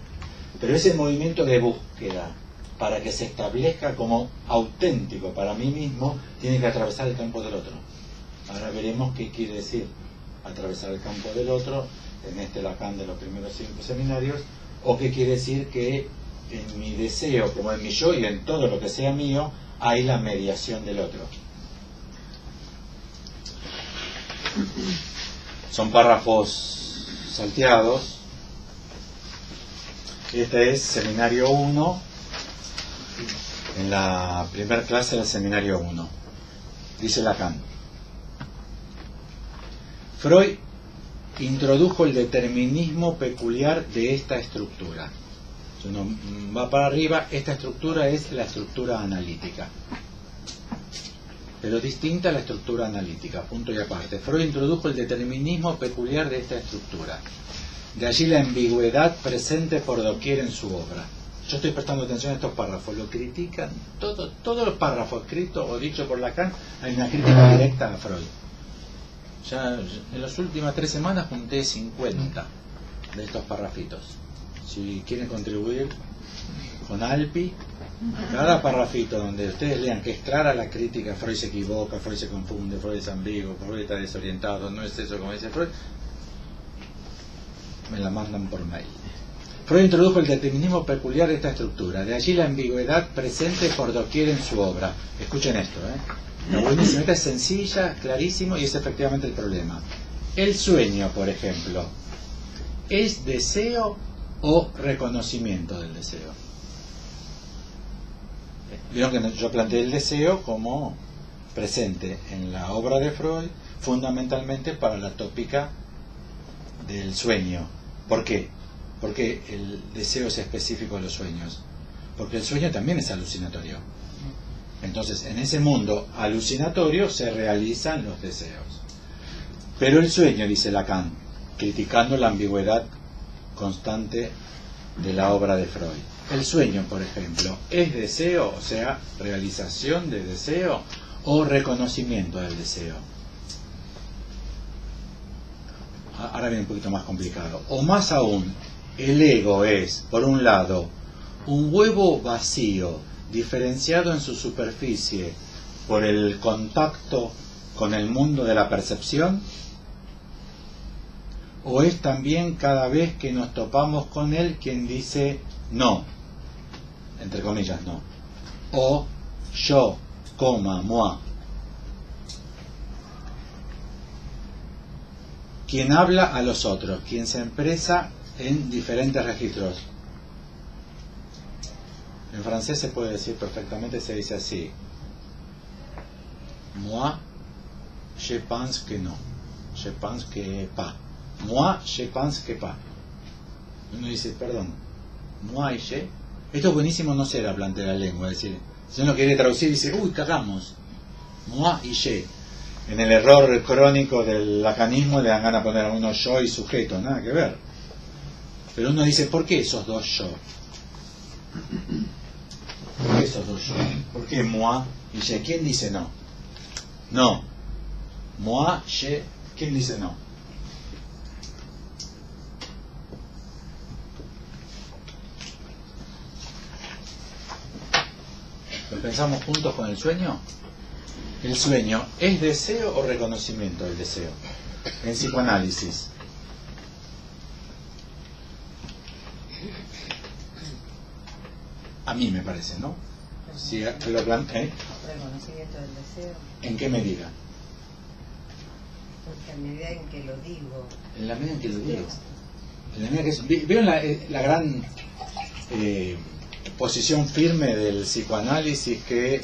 Pero ese movimiento de búsqueda, para que se establezca como auténtico para mí mismo, tiene que atravesar el campo del otro. Ahora veremos qué quiere decir atravesar el campo del otro en este Lacan de los primeros 5 seminarios, o qué quiere decir que en mi deseo, como en mi yo y en todo lo que sea mío, hay la mediación del otro. Son párrafos salteados. Este es seminario 1, en la primera clase del seminario 1. Dice Lacan: Freud introdujo el determinismo peculiar de esta estructura. Si uno va para arriba, esta estructura es la estructura analítica. pero distinta a la estructura analítica, punto y aparte. Freud introdujo el determinismo peculiar de esta estructura. De allí la ambigüedad presente por doquier en su obra. Yo estoy prestando atención a estos párrafos, lo critican, todos los párrafos escritos o dichos por Lacan, hay una crítica directa a Freud. Ya en las últimas 3 semanas junté 50 de estos párrafitos. Si quieren contribuir con Alpi, cada párrafito donde ustedes lean que es clara la crítica, Freud se equivoca, Freud se confunde, Freud es ambiguo, Freud está desorientado, no es eso como dice Freud, me la mandan por mail. Freud introdujo el determinismo peculiar de esta estructura, de allí la ambigüedad presente por doquier en su obra. Escuchen esto, está buenísimo, esta es sencilla, clarísimo, y es efectivamente el problema. El sueño, por ejemplo, ¿es deseo o reconocimiento del deseo? Vieron que yo planteé el deseo como presente en la obra de Freud, fundamentalmente para la tópica del sueño. ¿Por qué? Porque el deseo es específico de los sueños. Porque el sueño también es alucinatorio. Entonces, en ese mundo alucinatorio se realizan los deseos. Pero el sueño, dice Lacan, criticando la ambigüedad constante de la obra de Freud. El sueño, por ejemplo, ¿es deseo, o sea, realización de deseo, o reconocimiento del deseo? Ahora viene un poquito más complicado. O más aún, el ego es, por un lado, un huevo vacío, diferenciado en su superficie por el contacto con el mundo de la percepción, o es también cada vez que nos topamos con él quien dice no, entre comillas no, o yo, moi, quien habla a los otros, quien se expresa en diferentes registros. En francés se puede decir perfectamente, se dice así: moi, je pense que non, je pense que pas. Moi, je pense que pas. Uno dice, perdón, moi y je. Esto es buenísimo no ser hablante de la lengua, es decir, si uno quiere traducir dice, uy, cagamos. Moi y je. En el error crónico del lacanismo le dan ganas de poner a uno yo y sujeto, nada que ver. Pero uno dice, ¿por qué esos dos yo? ¿Por qué esos dos yo? ¿Por qué moi y je? ¿Quién dice no? No. Moi, je. ¿Quién dice no? ¿Lo pensamos juntos con el sueño? ¿El sueño es deseo o reconocimiento del deseo? En psicoanálisis. A mí me parece, ¿no? Si lo planteé. Reconocimiento del deseo. ¿En qué medida? Porque a medida en que lo digo. En la medida en que lo digo. En la medida que ¿vieron la gran posición firme del psicoanálisis que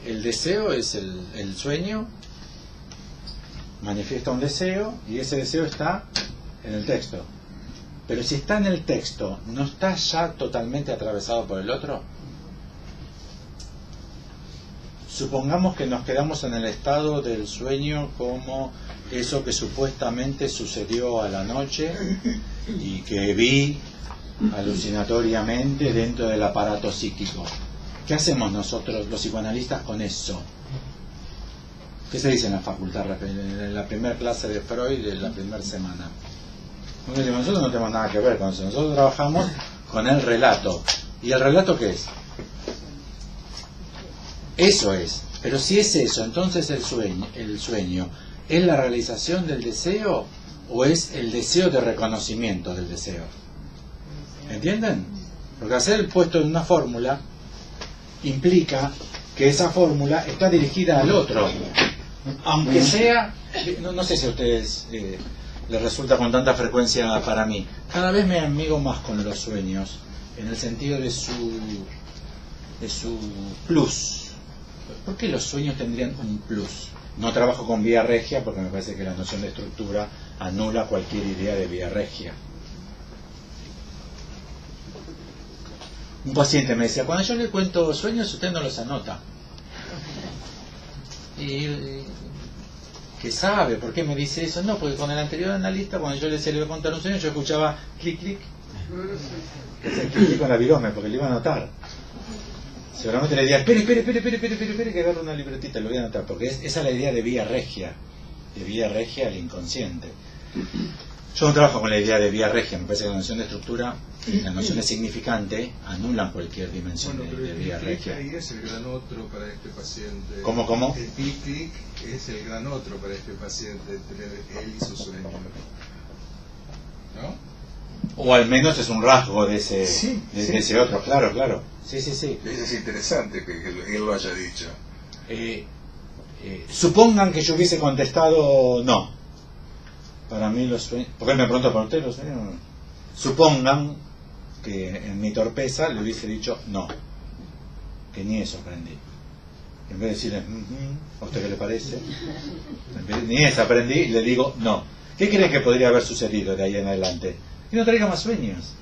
el deseo es el sueño, manifiesta un deseo y ese deseo está en el texto? Pero si está en el texto, ¿no está ya totalmente atravesado por el otro? Supongamos que nos quedamos en el estado del sueño como eso que supuestamente sucedió a la noche y que vi alucinatoriamente dentro del aparato psíquico. ¿Qué hacemos nosotros los psicoanalistas con eso? ¿Qué se dice en la facultad, en la primera clase de Freud de la primera semana? Nosotros no tenemos nada que ver con eso. Nosotros trabajamos con el relato. ¿Y el relato qué es? Eso es. Pero si es eso, entonces el sueño ¿es la realización del deseo o es el deseo de reconocimiento del deseo? ¿Entienden? Porque hacer el puesto en una fórmula implica que esa fórmula está dirigida al otro. Aunque sea, no sé si a ustedes les resulta con tanta frecuencia para mí, cada vez me amigo más con los sueños, en el sentido de su plus. ¿Por qué los sueños tendrían un plus? No trabajo con vía regia porque me parece que la noción de estructura anula cualquier idea de vía regia. Un paciente me decía, cuando yo le cuento sueños usted no los anota. ¿Qué sabe? ¿Por qué me dice eso? No, porque con el anterior analista, cuando yo le decía le iba a contar un sueño, yo escuchaba clic, clic. Que se clic con la virome, porque le iba a anotar. Seguramente le diría, espere, que agarro una libretita, lo voy a anotar, porque esa es la idea de vía regia al inconsciente. Yo no trabajo con la idea de vía regia, me parece que la noción de estructura y la noción de significante anulan cualquier dimensión de vía regia. Ahí es el gran otro para este paciente. ¿Cómo? El clic es el gran otro para este paciente, tener él y su sueño. ¿No? O al menos es un rasgo de ese, ese otro, claro. Sí. Es interesante que él lo haya dicho. Supongan que yo hubiese contestado no. Para mí los sueños... Porque él me preguntó, ¿para usted los sueños? No. Supongan que en mi torpeza le hubiese dicho no. Que ni eso aprendí. En vez de decirle, ¿a usted qué le parece? Ni eso aprendí, le digo no. ¿Qué creen que podría haber sucedido de ahí en adelante? Que no traiga más sueños.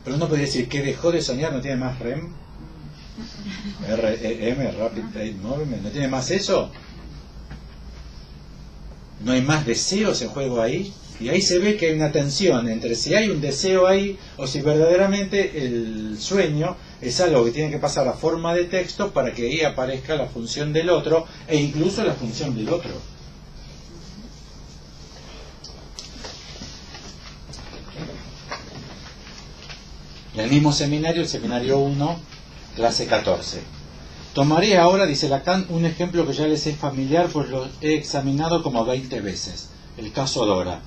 Pero uno podría decir que dejó de soñar, no tiene más REM. REM, Rapid Eye Movement, ¿no tiene más eso? No hay más deseos en juego ahí, y ahí se ve que hay una tensión entre si hay un deseo ahí o si verdaderamente el sueño es algo que tiene que pasar a forma de texto para que ahí aparezca la función del otro e incluso la función del otro. El mismo seminario, el seminario 1, clase 14. Tomaré ahora, dice Lacan, un ejemplo que ya les es familiar, pues lo he examinado como 20 veces, el caso Dora.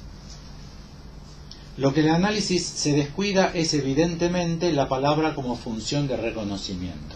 Lo que el análisis se descuida es evidentemente la palabra como función de reconocimiento.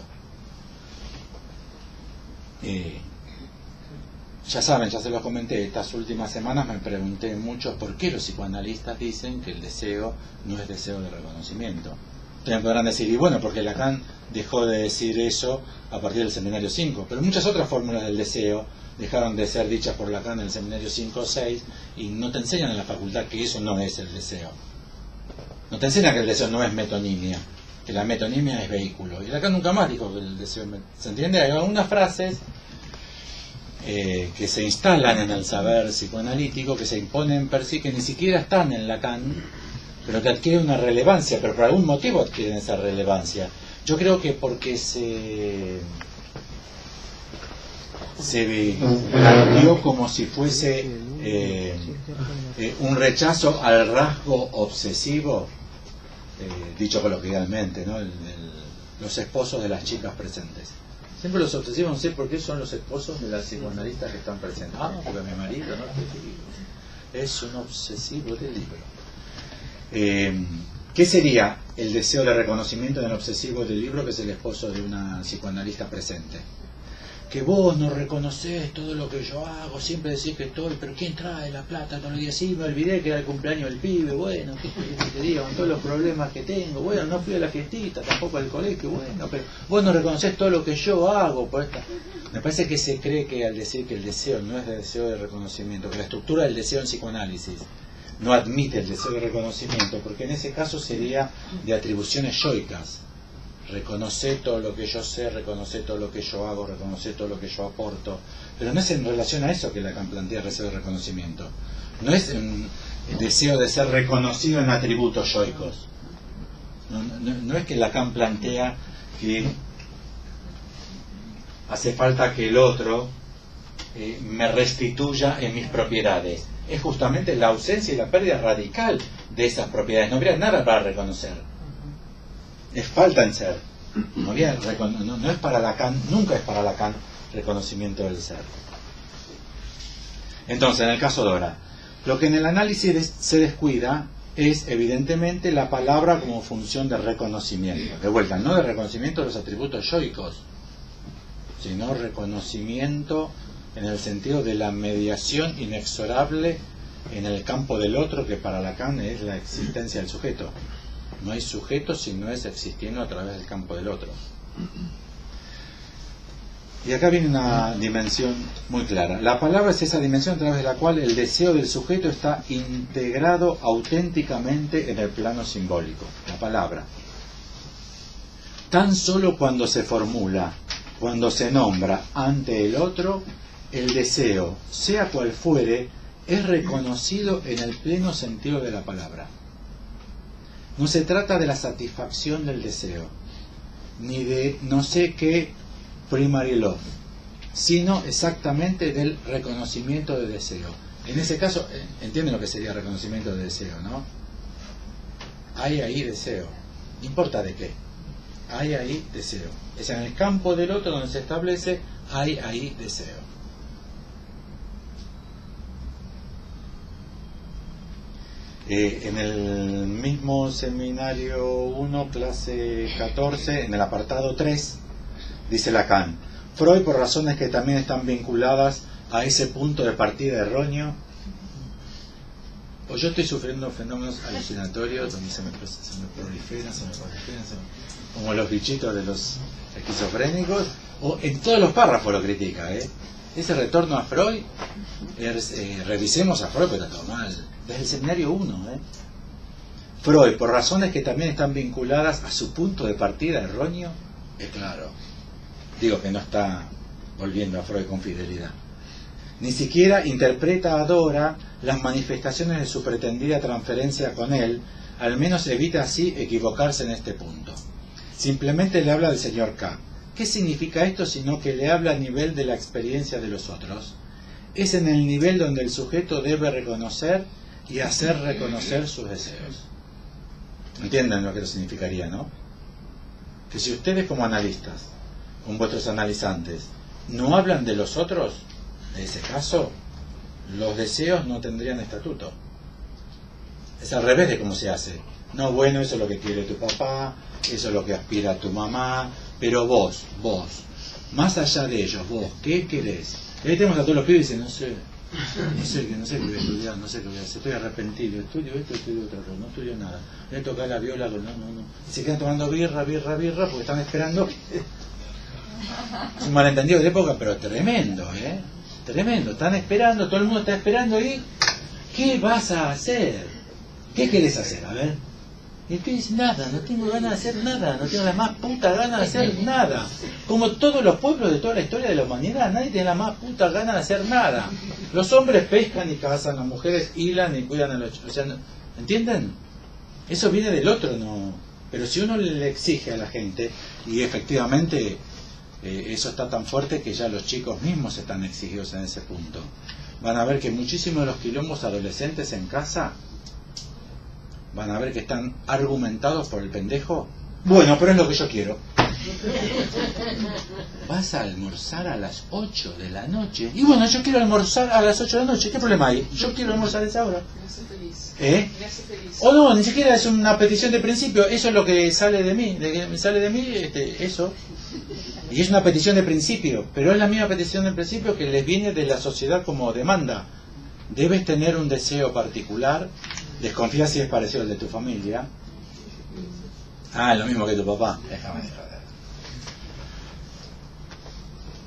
Ya saben, ya se los comenté, estas últimas semanas me pregunté mucho por qué los psicoanalistas dicen que el deseo no es deseo de reconocimiento. Ustedes podrán decir, y bueno, porque Lacan dejó de decir eso a partir del seminario 5, pero muchas otras fórmulas del deseo dejaron de ser dichas por Lacan en el seminario 5 o 6 y no te enseñan en la facultad que eso no es el deseo. No te enseñan que el deseo no es metonimia, que la metonimia es vehículo. Y Lacan nunca más dijo que el deseo es ¿se entiende? Hay algunas frases que se instalan en el saber psicoanalítico, que se imponen per sí, que ni siquiera están en Lacan, pero que adquieren una relevancia, pero por algún motivo adquieren esa relevancia. Yo creo que porque se planteó como si fuese un rechazo al rasgo obsesivo, dicho coloquialmente, ¿no? Los esposos de las chicas presentes. Siempre los obsesivos, no sé por qué son los esposos de las psicoanalistas que están presentes. Ah, porque mi marido, ¿no? Es un obsesivo del libro. ¿Qué sería el deseo de reconocimiento del obsesivo del libro, que es el esposo de una psicoanalista presente? Que vos no reconocés todo lo que yo hago, siempre decís que estoy, pero ¿quién trae la plata todos los días? Sí, me olvidé que era el cumpleaños del pibe, bueno, ¿qué te digo? Con todos los problemas que tengo, bueno, no fui a la fiestita, tampoco al colegio, bueno, pero vos no reconocés todo lo que yo hago por esta... Me parece que se cree que al decir que el deseo no es de deseo de reconocimiento, que la estructura del deseo en psicoanálisis no admite el deseo de reconocimiento, porque en ese caso sería de atribuciones yoicas. Reconocer todo lo que yo sé, reconocer todo lo que yo hago, reconocer todo lo que yo aporto. Pero no es en relación a eso que Lacan plantea el deseo de reconocimiento. No es el deseo de ser reconocido en atributos yoicos. No es que Lacan plantea que hace falta que el otro me restituya en mis propiedades. Es justamente la ausencia y la pérdida radical de esas propiedades. No habría nada para reconocer. Es falta en ser. No es para Lacan, nunca es para Lacan reconocimiento del ser. Entonces, en el caso Dora, lo que en el análisis se descuida es evidentemente la palabra como función de reconocimiento. De vuelta, no de reconocimiento de los atributos yoicos, sino reconocimiento en el sentido de la mediación inexorable en el campo del otro, que para Lacan es la existencia del sujeto. No hay sujeto si no es existiendo a través del campo del otro. Y acá viene una dimensión muy clara. La palabra es esa dimensión a través de la cual el deseo del sujeto está integrado auténticamente en el plano simbólico. La palabra. Tan solo cuando se formula cuando se nombra ante el otro, el deseo, sea cual fuere, es reconocido en el pleno sentido de la palabra. No se trata de la satisfacción del deseo, ni de no sé qué primary love, sino exactamente del reconocimiento de deseo. En ese caso, entienden lo que sería reconocimiento de deseo, ¿no? Hay ahí deseo, no importa de qué, hay ahí deseo. Es en el campo del otro donde se establece, hay ahí deseo. En el mismo seminario 1, clase 14, en el apartado 3, dice Lacan, Freud, por razones que también están vinculadas a ese punto de partida erróneo, o yo estoy sufriendo fenómenos alucinatorios donde se me proliferan, como los bichitos de los esquizofrénicos, o en todos los párrafos lo critica, ese retorno a Freud, revisemos a Freud, pero está todo mal, desde el seminario 1, Freud, por razones que también están vinculadas a su punto de partida erróneo, es claro, digo que no está volviendo a Freud con fidelidad. Ni siquiera interpreta a Dora las manifestaciones de su pretendida transferencia con él, al menos evita así equivocarse en este punto. Simplemente le habla del señor K. ¿Qué significa esto sino que le habla a nivel de la experiencia de los otros? Es en el nivel donde el sujeto debe reconocer y hacer reconocer sus deseos. ¿Entienden lo que eso significaría, no? Que si ustedes como analistas, con vuestros analizantes, no hablan de los otros, en ese caso, los deseos no tendrían estatuto. Es al revés de cómo se hace. No, bueno, eso es lo que quiere tu papá, eso es lo que aspira tu mamá, pero vos, más allá de ellos, vos, ¿qué querés? Y ahí tenemos a todos los pibes y dicen, no sé qué voy a estudiar, no sé qué voy a hacer, estoy arrepentido, estudio esto, estudio otra cosa, no estudio nada, voy a tocar la viola, no. Y se quedan tomando birra, porque están esperando. Es un malentendido de época, pero tremendo, tremendo. Están esperando, todo el mundo está esperando y ¿qué vas a hacer? ¿Qué querés hacer? A ver. Y tú dices, nada, no tengo ganas de hacer nada, no tengo la más puta gana de hacer nada. Como todos los pueblos de toda la historia de la humanidad, nadie tiene la más puta gana de hacer nada. Los hombres pescan y cazan, las mujeres hilan y cuidan a los... O sea, ¿entienden? Eso viene del otro, no. Pero si uno le exige a la gente, y efectivamente eso está tan fuerte que ya los chicos mismos están exigidos en ese punto, van a ver que muchísimos de los quilombos adolescentes en casa van a ver que están argumentados por el pendejo. Bueno, pero es lo que yo quiero. Vas a almorzar a las 8 de la noche. Y bueno, yo quiero almorzar a las 8 de la noche. ¿Qué problema hay? Yo quiero almorzar a esa hora. Me hace feliz. Me hace feliz. O no, ni siquiera es una petición de principio. Eso es lo que sale de mí. Eso. Y es una petición de principio. Pero es la misma petición de principio que les viene de la sociedad como demanda. Debes tener un deseo particular. Desconfía si es parecido al de tu familia. Lo mismo que tu papá. Déjame de joder.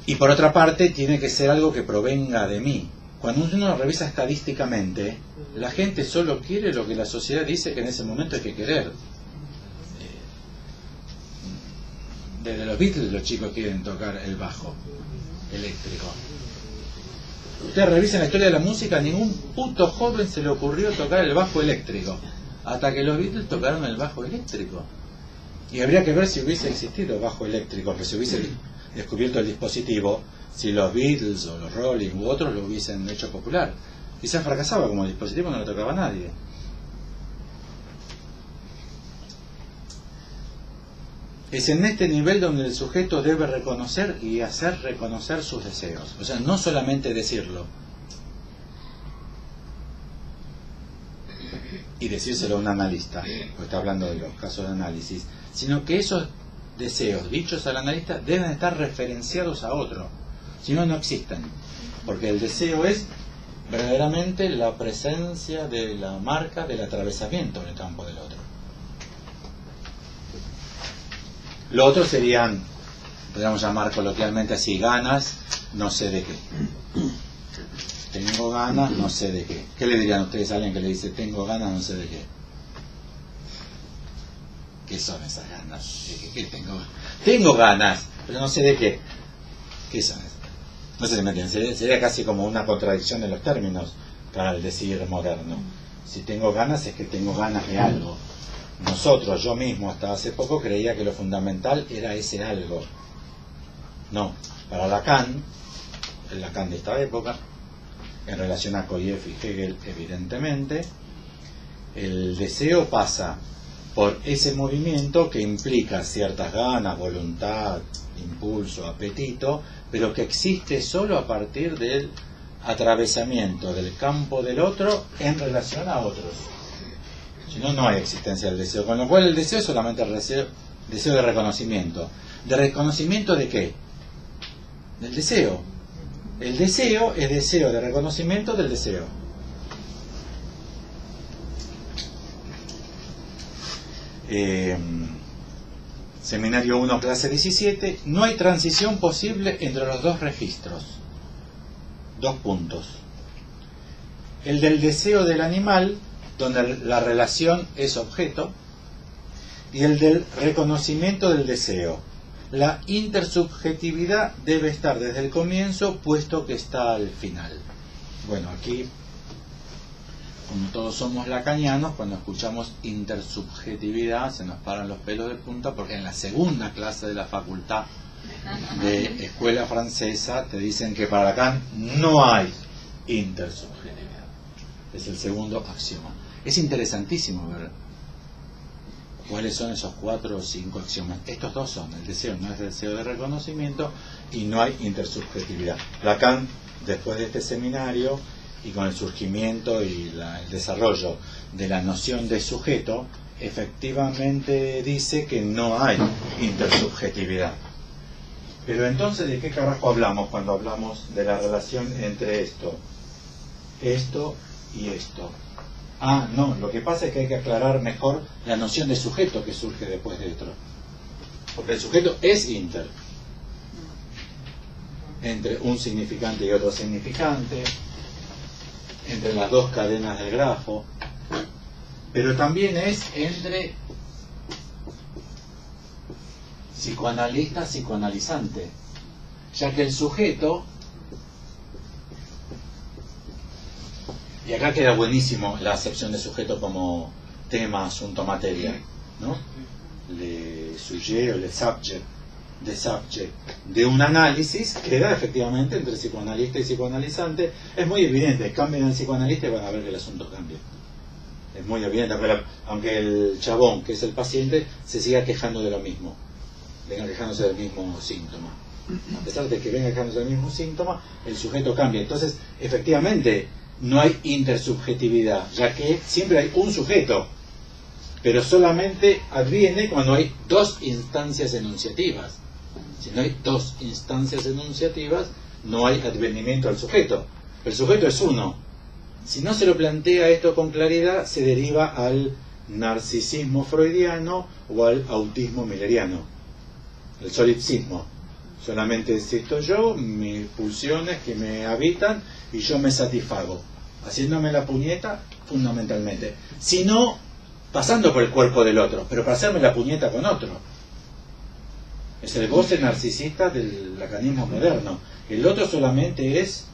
Y por otra parte, tiene que ser algo que provenga de mí. Cuando uno revisa estadísticamente, la gente solo quiere lo que la sociedad dice que en ese momento hay que querer. Desde los Beatles los chicos quieren tocar el bajo eléctrico. Ustedes revisen la historia de la música, a ningún puto joven se le ocurrió tocar el bajo eléctrico, hasta que los Beatles tocaron el bajo eléctrico. Y habría que ver si hubiese existido bajo eléctrico, que se hubiese descubierto el dispositivo, si los Beatles o los Rolling u otros lo hubiesen hecho popular. Quizás fracasaba como dispositivo, no lo tocaba nadie. Es en este nivel donde el sujeto debe reconocer y hacer reconocer sus deseos. O sea, no solamente decirlo y decírselo a un analista, porque está hablando de los casos de análisis, sino que esos deseos dichos al analista deben estar referenciados a otro. Si no, no existen. Porque el deseo es verdaderamente la presencia de la marca del atravesamiento en el campo del otro. Lo otro serían, podríamos llamar coloquialmente así, ganas, no sé de qué. Tengo ganas, no sé de qué. ¿Qué le dirían ustedes a alguien que le dice tengo ganas, no sé de qué? ¿Qué son esas ganas? ¿De qué tengo? Tengo ganas, pero no sé de qué. Eso es. No sé si me entienden. Sería casi como una contradicción de los términos para el decir moderno. Si tengo ganas es que tengo ganas de algo. Nosotros, yo mismo hasta hace poco creía que lo fundamental era ese algo. No, para Lacan, el Lacan de esta época, en relación a Koyev y Hegel evidentemente, el deseo pasa por ese movimiento que implica ciertas ganas, voluntad, impulso, apetito, pero que existe solo a partir del atravesamiento del campo del otro en relación a otros. Si no, no hay existencia del deseo. Con lo cual el deseo es solamente el deseo de reconocimiento. ¿De reconocimiento de qué? Del deseo. El deseo es deseo de reconocimiento del deseo. Seminario 1, clase 17. No hay transición posible entre los dos registros. 2 puntos. El del deseo del animal, donde la relación es objeto, y el del reconocimiento del deseo. La intersubjetividad debe estar desde el comienzo, puesto que está al final. Bueno, aquí, como todos somos lacanianos, cuando escuchamos intersubjetividad se nos paran los pelos de punta, porque en la segunda clase de la facultad de escuela francesa te dicen que para Lacan no hay intersubjetividad. Es el segundo axioma. Es interesantísimo ver cuáles son esos 4 o 5 axiomas. Estos 2 son: el deseo no es deseo de reconocimiento y no hay intersubjetividad. Lacan, después de este seminario y con el surgimiento y el desarrollo de la noción de sujeto, efectivamente dice que no hay intersubjetividad. Pero entonces, ¿de qué carajo hablamos cuando hablamos de la relación entre esto y esto? Ah, no, lo que pasa es que hay que aclarar mejor la noción de sujeto que surge después de esto. Porque el sujeto es inter. Entre un significante y otro significante, entre las 2 cadenas del grafo, pero también es entre psicoanalista, psicoanalizante, ya que el sujeto, y acá queda buenísimo la acepción de sujeto como tema, asunto, materia, ¿no? Le sujet o le subject, de un análisis queda efectivamente entre psicoanalista y psicoanalizante. Es muy evidente, cambian el psicoanalista y van a ver que el asunto cambia. Es muy evidente, aunque el chabón, que es el paciente, se siga quejando de lo mismo, venga quejándose del mismo síntoma. A pesar de que venga quejándose del mismo síntoma, el sujeto cambia. Entonces, efectivamente, no hay intersubjetividad, ya que siempre hay un sujeto, pero solamente adviene cuando hay 2 instancias enunciativas. Si no hay 2 instancias enunciativas, no hay advenimiento al sujeto. El sujeto es uno. Si no se lo plantea esto con claridad, se deriva al narcisismo freudiano o al autismo milleriano, el solipsismo. Solamente existo yo, mis pulsiones que me habitan y yo me satisfago, haciéndome la puñeta fundamentalmente. Si no, pasando por el cuerpo del otro, pero para hacerme la puñeta con otro. Es el goce narcisista del lacanismo moderno. El otro solamente es,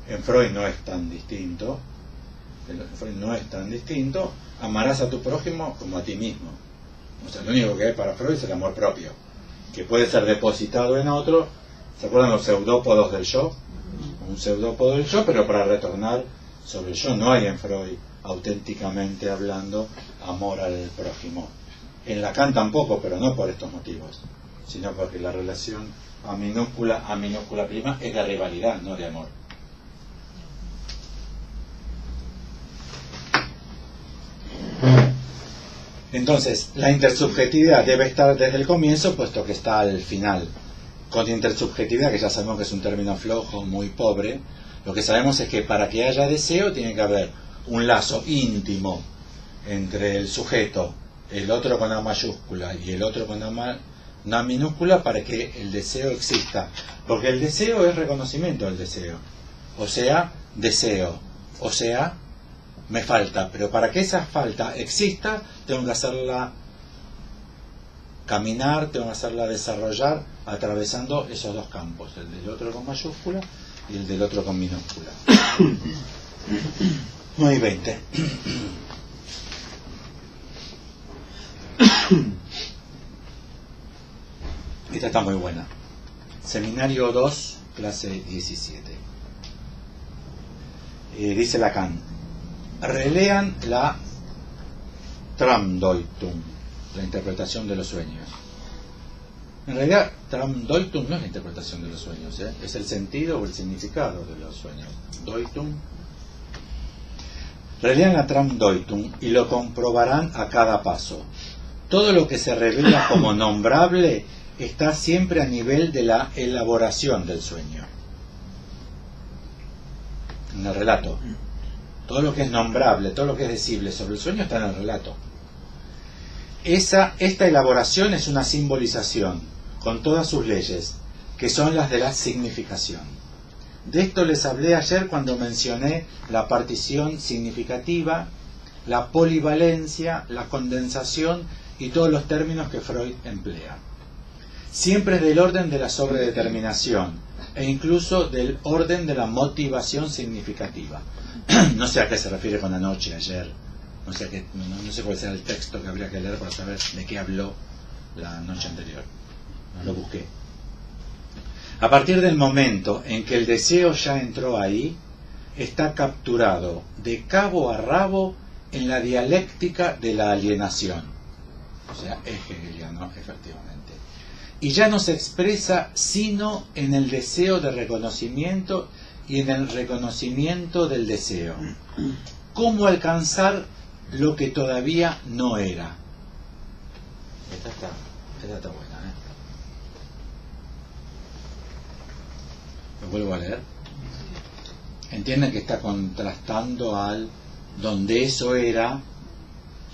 en Freud no es tan distinto, amarás a tu prójimo como a ti mismo. O sea, lo único que hay para Freud es el amor propio, que puede ser depositado en otro. ¿Se acuerdan los pseudópodos del yo? Un pseudópodo del yo, pero para retornar sobre el yo. No hay en Freud, auténticamente hablando, amor al prójimo. En Lacan tampoco, pero no por estos motivos, sino porque la relación a minúscula prima es de rivalidad, no de amor. Entonces, la intersubjetividad debe estar desde el comienzo, puesto que está al final. Con intersubjetividad, que ya sabemos que es un término flojo, muy pobre, lo que sabemos es que para que haya deseo tiene que haber un lazo íntimo entre el sujeto, el otro con A mayúscula y el otro con A minúscula, para que el deseo exista. Porque el deseo es reconocimiento del deseo. O sea, deseo. O sea, me falta. Pero para que esa falta exista, tengo que hacerla caminar, tengo que hacerla desarrollar atravesando esos dos campos, el del otro con mayúscula y el del otro con minúscula. 9:20. Esta está muy buena. Seminario 2, clase 17. Dice Lacan: relean la Traumdeutung, la interpretación de los sueños. En realidad, Traumdeutung no es la interpretación de los sueños, es el sentido o el significado de los sueños. Deutung. Relean la Traumdeutung y lo comprobarán a cada paso. Todo lo que se revela como nombrable está siempre a nivel de la elaboración del sueño. En el relato. Todo lo que es nombrable, todo lo que es decible sobre el sueño está en el relato. Esta elaboración es una simbolización, con todas sus leyes, que son las de la significación. De esto les hablé ayer cuando mencioné la partición significativa, la polivalencia, la condensación y todos los términos que Freud emplea. Siempre es del orden de la sobredeterminación e incluso del orden de la motivación significativa. No sé a qué se refiere con anoche, ayer. No sé cuál será el texto que habría que leer para saber de qué habló la noche anterior. No lo busqué. A partir del momento en que el deseo ya entró ahí, está capturado de cabo a rabo en la dialéctica de la alienación. O sea, es hegeliano, efectivamente. Y ya no se expresa sino en el deseo de reconocimiento y en el reconocimiento del deseo. ¿Cómo alcanzar lo que todavía no era? Esta está buena, Lo vuelvo a leer. Entienden que está contrastando al donde eso era,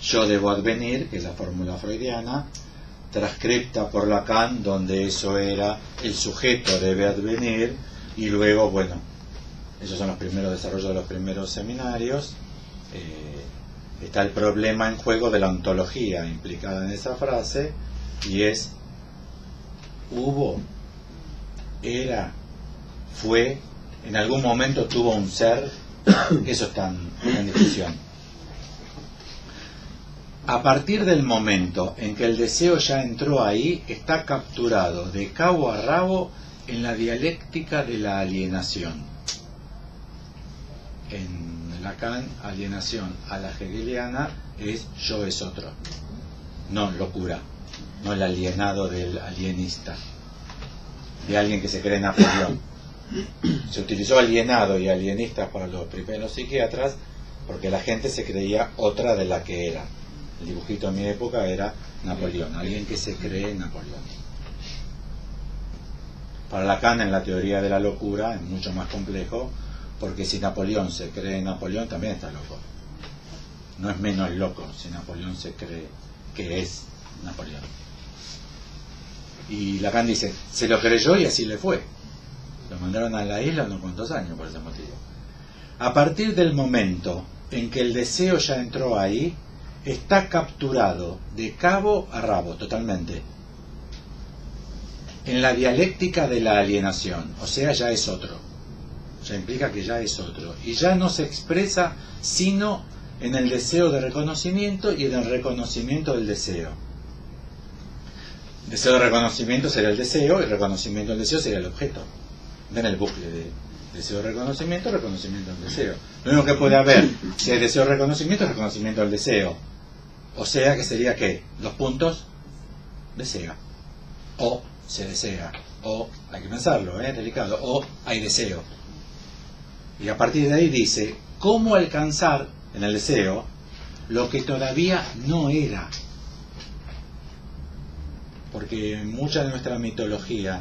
yo debo advenir, que es la fórmula freudiana, transcripta por Lacan, donde eso era, el sujeto debe advenir, y luego, bueno, esos son los primeros desarrollos de los primeros seminarios. Está el problema en juego de la ontología implicada en esa frase, y es hubo, era, fue, en algún momento tuvo un ser. Eso está en discusión. A partir del momento en que el deseo ya entró ahí, está capturado de cabo a rabo en la dialéctica de la alienación. En Lacan, alienación a la hegeliana es yo es otro, no locura, no el alienado del alienista, de alguien que se cree Napoleón. Se utilizó alienado y alienistas para los primeros psiquiatras porque la gente se creía otra de la que era. El dibujito en mi época era Napoleón, alguien que se cree Napoleón. Para Lacan, en la teoría de la locura, es mucho más complejo, porque si Napoleón se cree Napoleón, también está loco. No es menos loco si Napoleón se cree que es Napoleón. Y Lacan dice, se lo creyó y así le fue. Lo mandaron a la isla unos cuantos años por ese motivo. A partir del momento en que el deseo ya entró ahí, está capturado de cabo a rabo, totalmente, en la dialéctica de la alienación. O sea, ya es otro. Ya implica que ya es otro. Y ya no se expresa sino en el deseo de reconocimiento y en el reconocimiento del deseo. Deseo de reconocimiento será el deseo, y el reconocimiento del deseo sería el objeto. Ven el bucle de deseo de reconocimiento, reconocimiento del deseo. Lo único que puede haber, si hay deseo de reconocimiento, es reconocimiento del deseo. O sea que sería ¿qué? Dos puntos, desea. O se desea. O, hay que pensarlo, es delicado. O hay deseo. Y a partir de ahí dice, ¿cómo alcanzar en el deseo lo que todavía no era? Porque mucha de nuestra mitología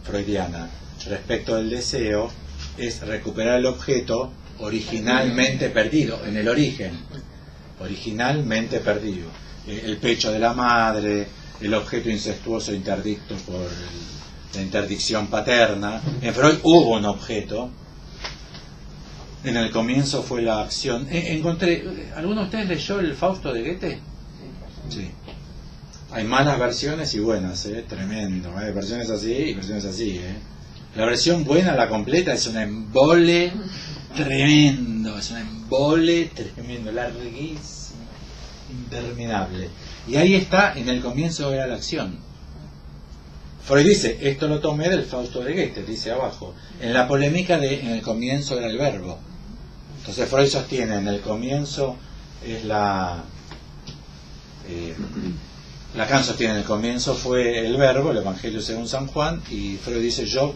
freudiana respecto del deseo es recuperar el objeto originalmente perdido, en el origen, originalmente perdido. El pecho de la madre, el objeto incestuoso interdicto por la interdicción paterna. En Freud hubo un objeto. En el comienzo fue la acción. Encontré, ¿alguno de ustedes leyó el Fausto de Goethe? Sí. Hay malas versiones y buenas, tremendo. Hay versiones así y versiones así. La versión buena, la completa, es un embole tremendo, larguísimo, interminable. Y ahí está, en el comienzo era la acción. Freud dice, esto lo tomé del Fausto de Goethe, dice abajo. En la polémica en el comienzo era el verbo. Entonces Freud sostiene, en el comienzo es Lacan sostiene, en el comienzo fue el verbo, el Evangelio según San Juan, y Freud dice, yo,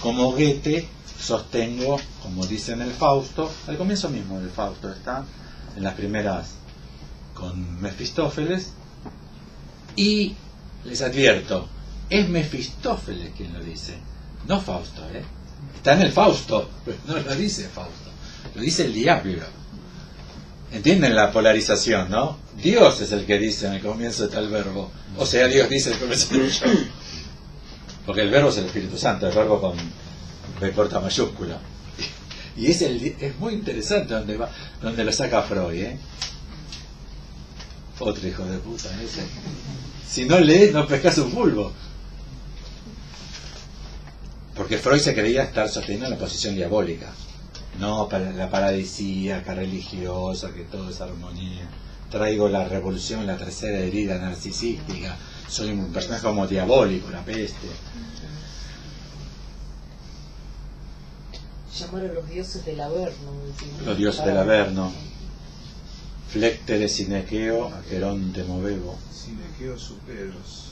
como Goethe, sostengo, como dice en el Fausto, al comienzo mismo del Fausto está, en las primeras con Mefistófeles, y les advierto, es Mefistófeles quien lo dice, no Fausto, está en el Fausto, pero no lo dice Fausto, lo dice el diablo. ¿Entienden la polarización, no? Dios es el que dice en el comienzo está el verbo, o sea, Dios dice en el comienzo del yo, porque el verbo es el Espíritu Santo, el verbo con B corta mayúscula, y es muy interesante donde lo saca Freud, otro hijo de puta ese. Si no lees, no pescas un bulbo. Porque Freud se creía estar sosteniendo la posición diabólica. No, para la paradisíaca religiosa, que todo es armonía. Traigo la revolución, la tercera herida narcisística. Soy un personaje como diabólico, la peste. Llamar a los dioses del Averno. Los dioses del Averno. Flectere sinequeo, aqueronte movebo. Sinequeo superos.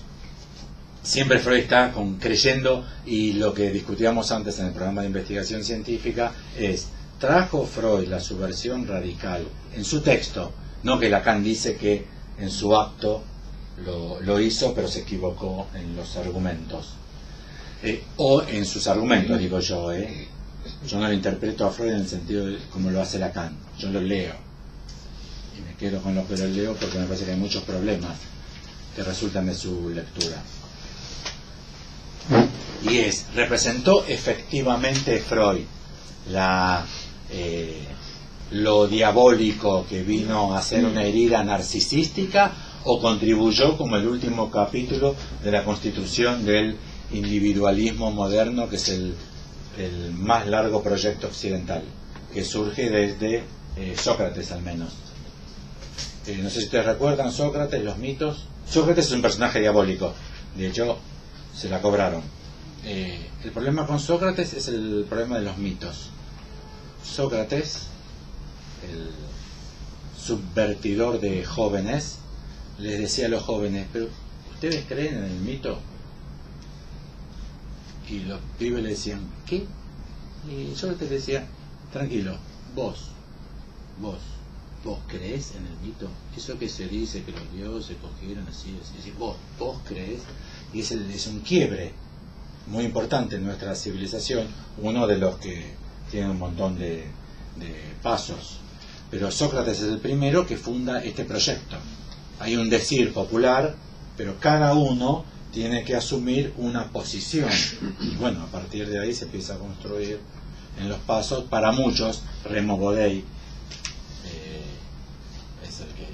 Siempre Freud está creyendo, y lo que discutíamos antes en el programa de investigación científica es, trajo Freud la subversión radical en su texto, no que Lacan dice que en su acto lo hizo, pero se equivocó en los argumentos, o en sus argumentos, digo yo. Yo no lo interpreto a Freud en el sentido de como lo hace Lacan, yo lo leo y me quedo con lo que lo leo, porque me parece que hay muchos problemas que resultan de su lectura. Y representó efectivamente Freud lo diabólico que vino a ser una herida narcisística, o contribuyó como el último capítulo de la constitución del individualismo moderno, que es el más largo proyecto occidental, que surge desde Sócrates al menos. No sé si ustedes recuerdan Sócrates, los mitos. Sócrates es un personaje diabólico, de hecho se la cobraron. El problema con Sócrates es el problema de los mitos. Sócrates, el subvertidor de jóvenes, les decía a los jóvenes, pero ¿ustedes creen en el mito? Y los pibes le decían, ¿qué? Y Sócrates decía, tranquilo, vos creés en el mito, eso que se dice que los dioses cogieron así, vos creés. Y es un quiebre muy importante en nuestra civilización, uno de los que tiene un montón de pasos, pero Sócrates es el primero que funda este proyecto. Hay un decir popular, pero cada uno tiene que asumir una posición, y bueno, a partir de ahí se empieza a construir en los pasos. Para muchos, Remo Bodei es el que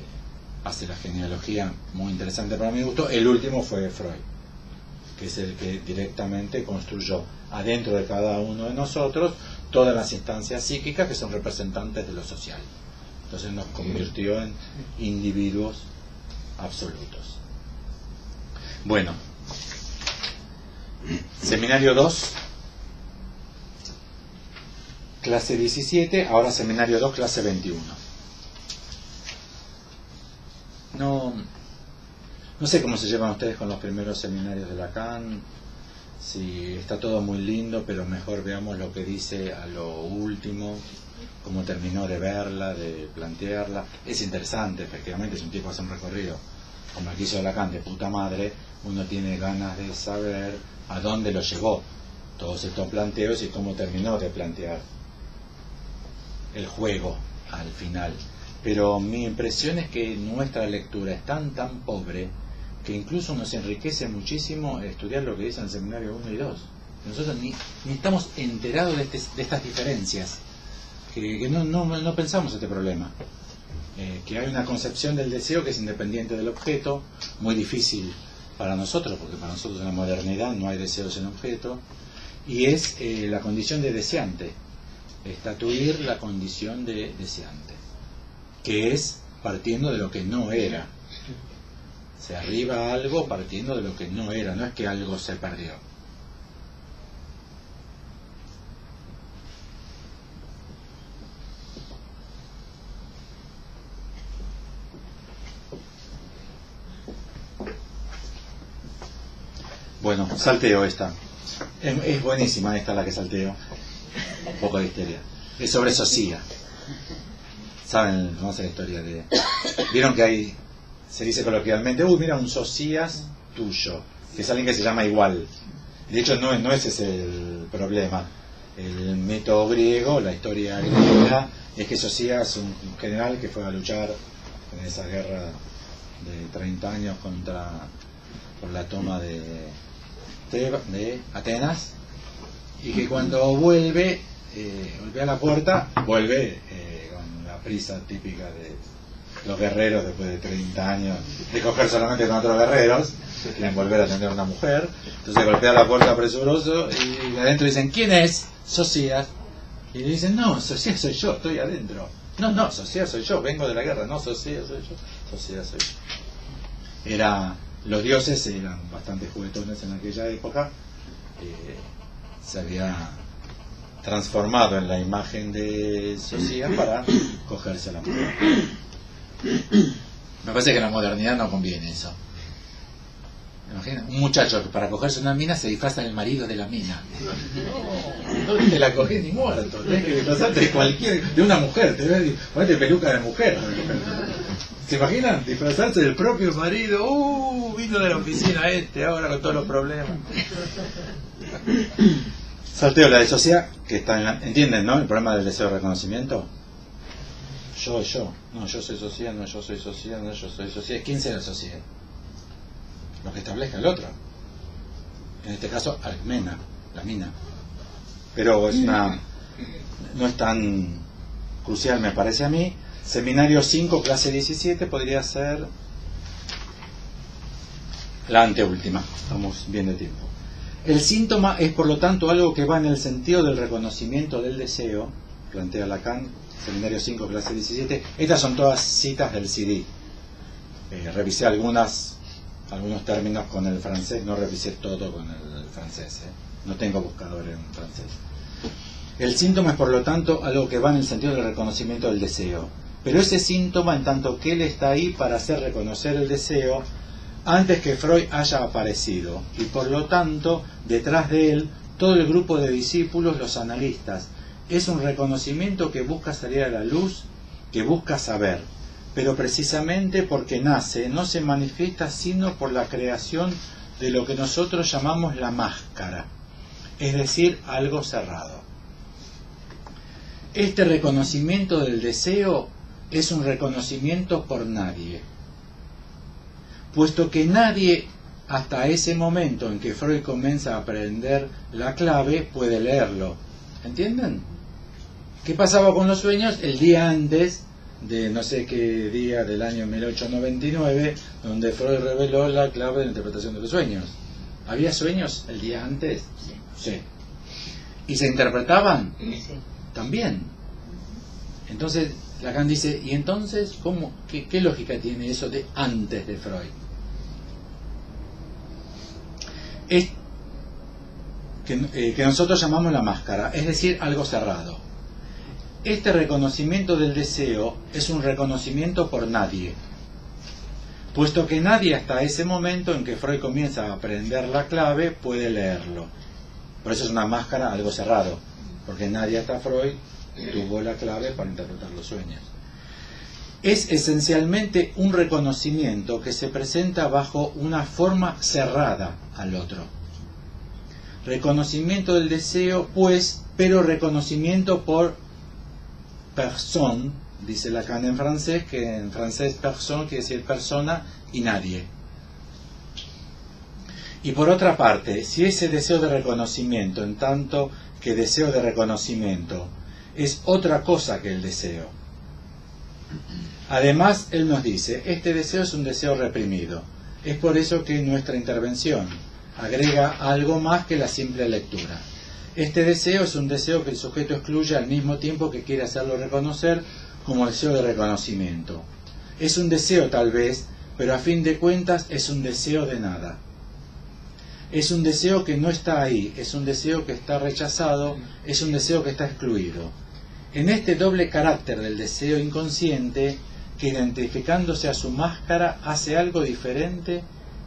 hace la genealogía muy interesante para mi gusto. El último fue Freud, que es el que directamente construyó adentro de cada uno de nosotros todas las instancias psíquicas que son representantes de lo social. Entonces nos convirtió en individuos absolutos. Bueno, seminario 2, clase 17, ahora seminario 2, clase 21. No sé cómo se llevan ustedes con los primeros seminarios de Lacan, si está todo muy lindo, pero mejor veamos lo que dice a lo último, cómo terminó de verla, de plantearla. Es interesante, efectivamente, es un tipo que hace un recorrido, como el que hizo Lacan, de puta madre. Uno tiene ganas de saber a dónde lo llevó todos estos planteos y cómo terminó de plantear el juego al final. Pero mi impresión es que nuestra lectura es tan pobre que incluso nos enriquece muchísimo estudiar lo que dice en el seminario 1 y 2. Nosotros ni estamos enterados de estas diferencias, que no pensamos este problema. que hay una concepción del deseo que es independiente del objeto, muy difícil para nosotros, porque para nosotros en la modernidad no hay deseos en objeto, y es la condición de deseante, estatuir la condición de deseante, que es partiendo de lo que no era. Se arriba a algo partiendo de lo que no era, no es que algo se perdió. Bueno, salteo esta. Es buenísima esta la que salteo. Un poco de histeria. Es sobre Socia. ¿Saben? Vamos a la historia de... Vieron que hay... Se dice coloquialmente, mira, un Socias tuyo. Que es alguien que se llama igual. De hecho, no ese es el problema. El mito griego, la historia griega, es que Socias es un general que fue a luchar en esa guerra de 30 años por la toma de Atenas, y que cuando vuelve a la puerta, vuelve con la prisa típica de los guerreros después de 30 años de coger solamente con otros guerreros, quieren volver a atender a una mujer, entonces golpea la puerta presuroso y de adentro dicen, ¿quién es? Socias. Y le dicen, no, Socias soy yo, estoy adentro. No, Socias soy yo, vengo de la guerra. No, Socias soy yo, Socias soy yo. Los dioses eran bastante juguetones en aquella época, se había transformado en la imagen de Socias para cogerse a la mujer. Me parece que en la modernidad no conviene eso. Imagina, un muchacho que para cogerse una mina se disfraza del marido de la mina. No te la coges ni muerto, tenés que disfrazarte de una mujer, ponete peluca de mujer. ¿Se imaginan? Disfrazarse del propio marido. Vino de la oficina ahora con todos los problemas. Salteo la de Socia, que está en ¿entienden, no? El problema del deseo de reconocimiento. Yo. No, yo soy Socia, no, yo soy Socia, no, yo soy Socia. ¿Quién será Socia? Lo que establezca el otro. En este caso, Alcmena, la mina. Pero no es tan crucial, me parece a mí. Seminario 5, clase 17, podría ser la anteúltima. Estamos bien de tiempo. El síntoma es, por lo tanto, algo que va en el sentido del reconocimiento del deseo, plantea Lacan, Seminario 5, clase 17. Estas son todas citas del CD. Revisé algunos términos con el francés, no revisé todo con el francés. No tengo buscador en francés. El síntoma es, por lo tanto, algo que va en el sentido del reconocimiento del deseo. Pero ese síntoma, en tanto que él está ahí para hacer reconocer el deseo, antes que Freud haya aparecido, y por lo tanto, detrás de él, todo el grupo de discípulos, los analistas, es un reconocimiento que busca salir a la luz, que busca saber, pero precisamente porque nace, no se manifiesta sino por la creación de lo que nosotros llamamos la máscara, es decir, algo cerrado. Este reconocimiento del deseo es un reconocimiento por nadie, puesto que nadie hasta ese momento en que Freud comienza a aprender la clave puede leerlo. ¿Entienden? ¿Qué pasaba con los sueños el día antes de no sé qué día del año 1899, donde Freud reveló la clave de la interpretación de los sueños? ¿Había sueños el día antes? Sí. ¿Y se interpretaban? Sí. También. Entonces Lacan dice, ¿y entonces cómo, qué lógica tiene eso de antes de Freud? Es que nosotros llamamos la máscara, es decir, algo cerrado. Este reconocimiento del deseo es un reconocimiento por nadie, puesto que nadie hasta ese momento en que Freud comienza a aprender la clave puede leerlo. Por eso es una máscara, algo cerrado, porque nadie hasta Freud tuvo la clave para interpretar los sueños. Es esencialmente un reconocimiento que se presenta bajo una forma cerrada al otro. Reconocimiento del deseo, pues, pero reconocimiento por personne, dice Lacan en francés, que en francés personne quiere decir persona y nadie. Y por otra parte, si ese deseo de reconocimiento, en tanto que deseo de reconocimiento, es otra cosa que el deseo, Además, él nos dice, este deseo es un deseo reprimido. Es por eso que nuestra intervención agrega algo más que la simple lectura. Este deseo es un deseo que el sujeto excluye al mismo tiempo que quiere hacerlo reconocer como deseo de reconocimiento. Es un deseo tal vez, pero a fin de cuentas es un deseo de nada. Es un deseo que no está ahí, es un deseo que está rechazado, es un deseo que está excluido. En este doble carácter del deseo inconsciente, que identificándose a su máscara hace algo diferente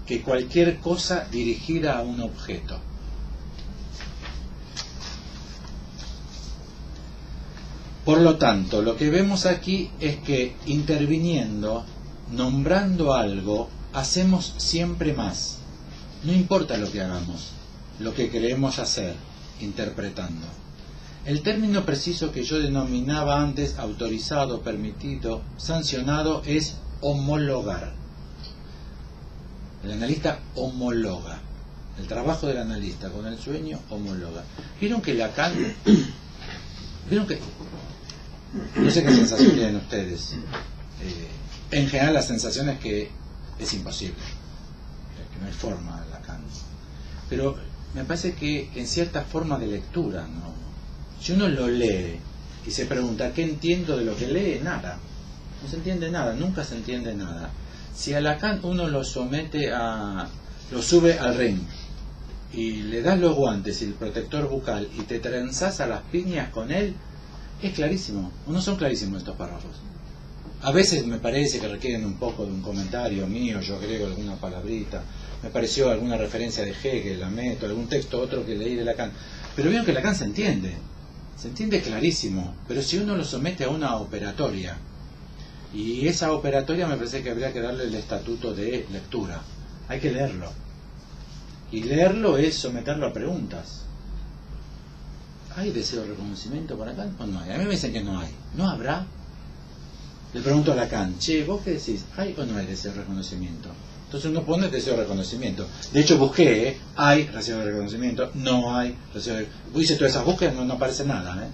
que cualquier cosa dirigida a un objeto. Por lo tanto, lo que vemos aquí es que interviniendo, nombrando algo, hacemos siempre más. No importa lo que hagamos, lo que queremos hacer, interpretando. El término preciso que yo denominaba antes autorizado, permitido, sancionado es homologar. El analista homologa. El trabajo del analista con el sueño homologa. ¿Vieron que Lacan... ¿Vieron que... No sé qué sensación tienen ustedes. En general la sensación es que es imposible. Que no hay forma de Lacan. Pero me parece que en cierta forma de lectura, ¿no? Si uno lo lee y se pregunta ¿qué entiendo de lo que lee? Nada. No se entiende nada, nunca se entiende nada. Si a Lacan uno lo somete a... lo sube al ring y le das los guantes y el protector bucal y te trenzas a las piñas con él, es clarísimo. No son clarísimos estos párrafos. A veces me parece que requieren un poco de un comentario mío, yo agrego alguna palabrita, me pareció alguna referencia de Hegel, la meto, algún texto otro que leí de Lacan. Pero vieron que Lacan se entiende clarísimo, pero si uno lo somete a una operatoria, y esa operatoria me parece que habría que darle el estatuto de lectura, hay que leerlo, y leerlo es someterlo a preguntas. ¿Hay deseo de reconocimiento para Lacan o no hay? A mí me dicen que no hay. ¿No habrá? Le pregunto a Lacan, che, ¿vos qué decís? ¿Hay o no hay deseo de reconocimiento? Entonces uno pone deseo de reconocimiento. De hecho busqué, hay deseo de reconocimiento, no hay deseo de... Hice todas esas búsquedas, no aparece nada, ¿eh?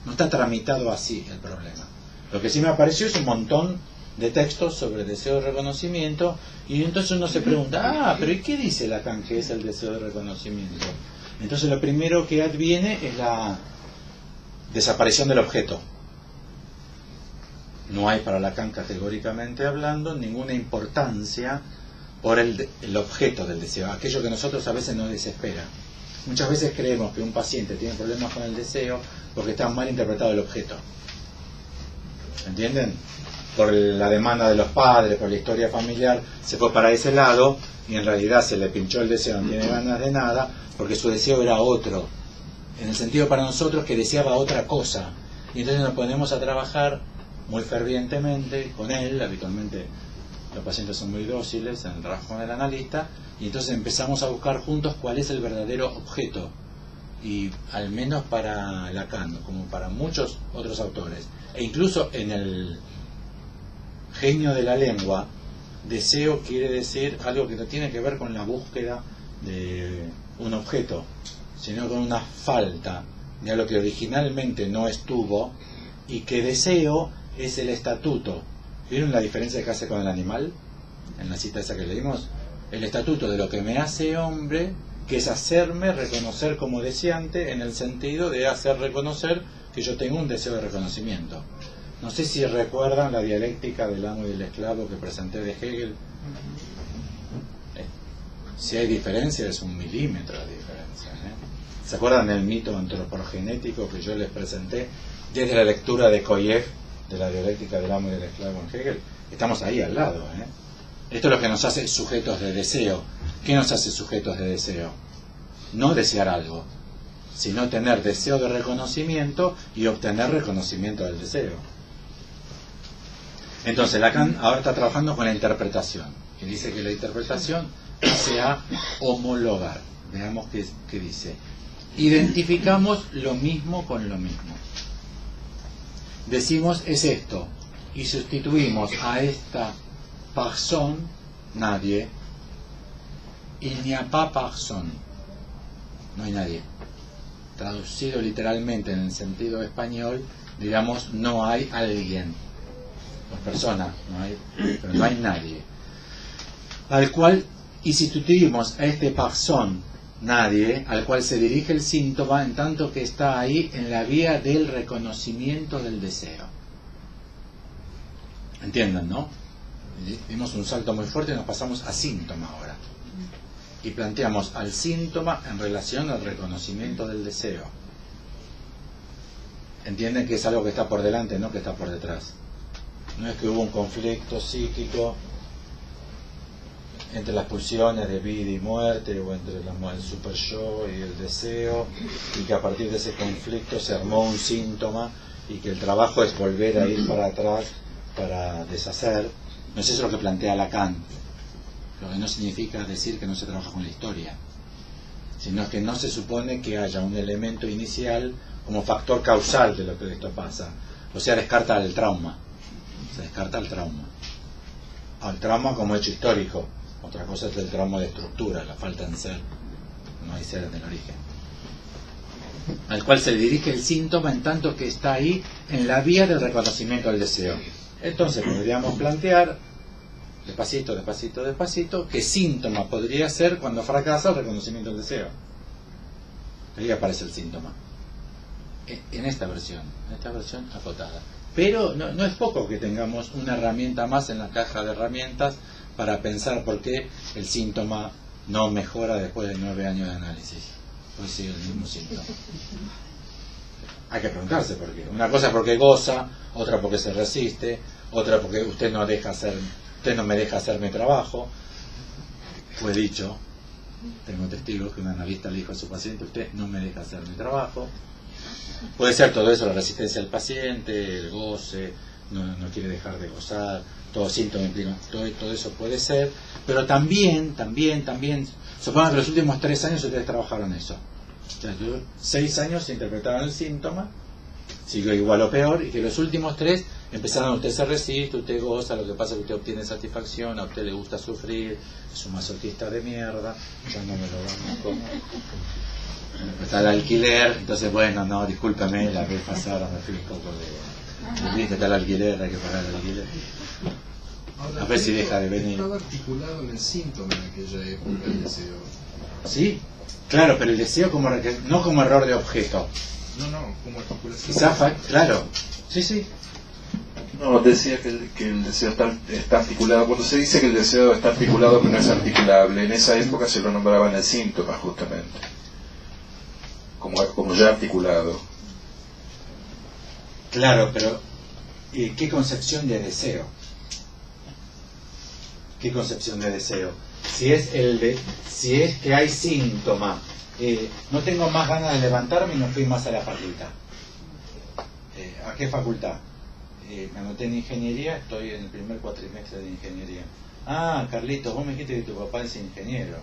No está tramitado así el problema. Lo que sí me apareció es un montón de textos sobre deseo de reconocimiento, y entonces uno se pregunta, pero ¿y qué dice Lacan que es el deseo de reconocimiento? Entonces lo primero que adviene es la desaparición del objeto. No hay para Lacan, categóricamente hablando, ninguna importancia por el objeto del deseo, aquello que nosotros a veces nos desespera. Muchas veces creemos que un paciente tiene problemas con el deseo porque está mal interpretado el objeto. ¿Entienden? Por la demanda de los padres, por la historia familiar, se fue para ese lado y en realidad se le pinchó el deseo, no tiene ganas de nada, porque su deseo era otro. En el sentido para nosotros que deseaba otra cosa. Y entonces nos ponemos a trabajar muy fervientemente con él, habitualmente los pacientes son muy dóciles en el trabajo del analista, y entonces empezamos a buscar juntos cuál es el verdadero objeto. Y al menos para Lacan, como para muchos otros autores, e incluso en el genio de la lengua, deseo quiere decir algo que no tiene que ver con la búsqueda de un objeto, sino con una falta de algo que originalmente no estuvo, y que deseo es el estatuto. ¿Vieron la diferencia que hace con el animal? En la cita esa que leímos, el estatuto de lo que me hace hombre, que es hacerme reconocer como deseante, en el sentido de hacer reconocer que yo tengo un deseo de reconocimiento. No sé si recuerdan la dialéctica del amo y del esclavo que presenté de Hegel. Si hay diferencia, es 1 milímetro de diferencia, ¿eh? ¿Se acuerdan del mito antropogenético que yo les presenté desde la lectura de Koyev de la dialéctica del amo y del esclavo en Hegel? Estamos ahí al lado, ¿eh? Esto es lo que nos hace sujetos de deseo. ¿Qué nos hace sujetos de deseo? No desear algo, sino tener deseo de reconocimiento y obtener reconocimiento del deseo. Entonces Lacan ahora está trabajando con la interpretación, y dice que la interpretación hace a homologar. Veamos qué dice. Identificamos lo mismo con lo mismo. Decimos es esto, y sustituimos a esta personne, nadie, il n'y a pas personne, no hay nadie. Traducido literalmente en el sentido español, digamos, no hay alguien. personas, pero no hay nadie. Al cual, y sustituimos a este persona, nadie, al cual se dirige el síntoma, en tanto que está ahí en la vía del reconocimiento del deseo. ¿Entienden, no? Dimos un salto muy fuerte y nos pasamos a síntoma ahora. Y planteamos al síntoma en relación al reconocimiento del deseo. Entienden que es algo que está por delante, no que está por detrás. No es que hubo un conflicto psíquico entre las pulsiones de vida y muerte, o entre el super yo y el deseo, y que a partir de ese conflicto se armó un síntoma, y que el trabajo es volver a ir para atrás para deshacer. No es eso lo que plantea Lacan, lo que no significa decir que no se trabaja con la historia, sino que no se supone que haya un elemento inicial como factor causal de lo que esto pasa. O sea, descarta el trauma, se descarta el trauma. Al trauma como hecho histórico. Otra cosa es el trauma de estructura, la falta en ser. No hay ser en el origen. Al cual se dirige el síntoma en tanto que está ahí en la vía del reconocimiento del deseo. Entonces podríamos plantear, despacito, despacito, despacito, qué síntoma podría ser cuando fracasa el reconocimiento del deseo. Ahí aparece el síntoma. En esta versión acotada. Pero no es poco que tengamos una herramienta más en la caja de herramientas para pensar por qué el síntoma no mejora después de 9 años de análisis. Pues sigue el mismo síntoma. Hay que preguntarse por qué. Una cosa es porque goza, otra porque se resiste, otra porque usted no me deja hacer mi trabajo. Fue dicho, tengo testigos que un analista le dijo a su paciente: usted no me deja hacer mi trabajo. Puede ser todo eso, la resistencia del paciente, el goce, no quiere dejar de gozar, todo síntoma implica, todo eso puede ser, pero también, supongan que los últimos 3 años ustedes trabajaron eso. O sea, 6 años se interpretaron el síntoma, siguió igual o peor, y que los últimos 3 empezaron: usted se resiste, usted goza, lo que pasa es que usted obtiene satisfacción, a usted le gusta sufrir, es un masoquista de mierda, ya no me lo vamos como... Está el alquiler, entonces bueno, no, discúlpame, la vez pasada me fui un poco de... Viste, está el alquiler, hay que pagar el alquiler. Ahora, A ver si deja de venir. Estaba articulado en el síntoma en aquella época el deseo. Sí, claro, pero el deseo no como error de objeto. No, como articulación. Quizás, claro, sí. No, decía que el deseo está articulado. Cuando se dice que el deseo está articulado pero no es articulable, en esa época se lo nombraban el síntoma justamente, como ya articulado. Claro, pero ¿qué concepción de deseo? ¿Qué concepción de deseo? Si es que hay síntoma, no tengo más ganas de levantarme y no fui más a la facultad. ¿A qué facultad? Me anoté en ingeniería, estoy en el primer cuatrimestre de ingeniería. Ah, Carlitos, vos me dijiste que tu papá es ingeniero.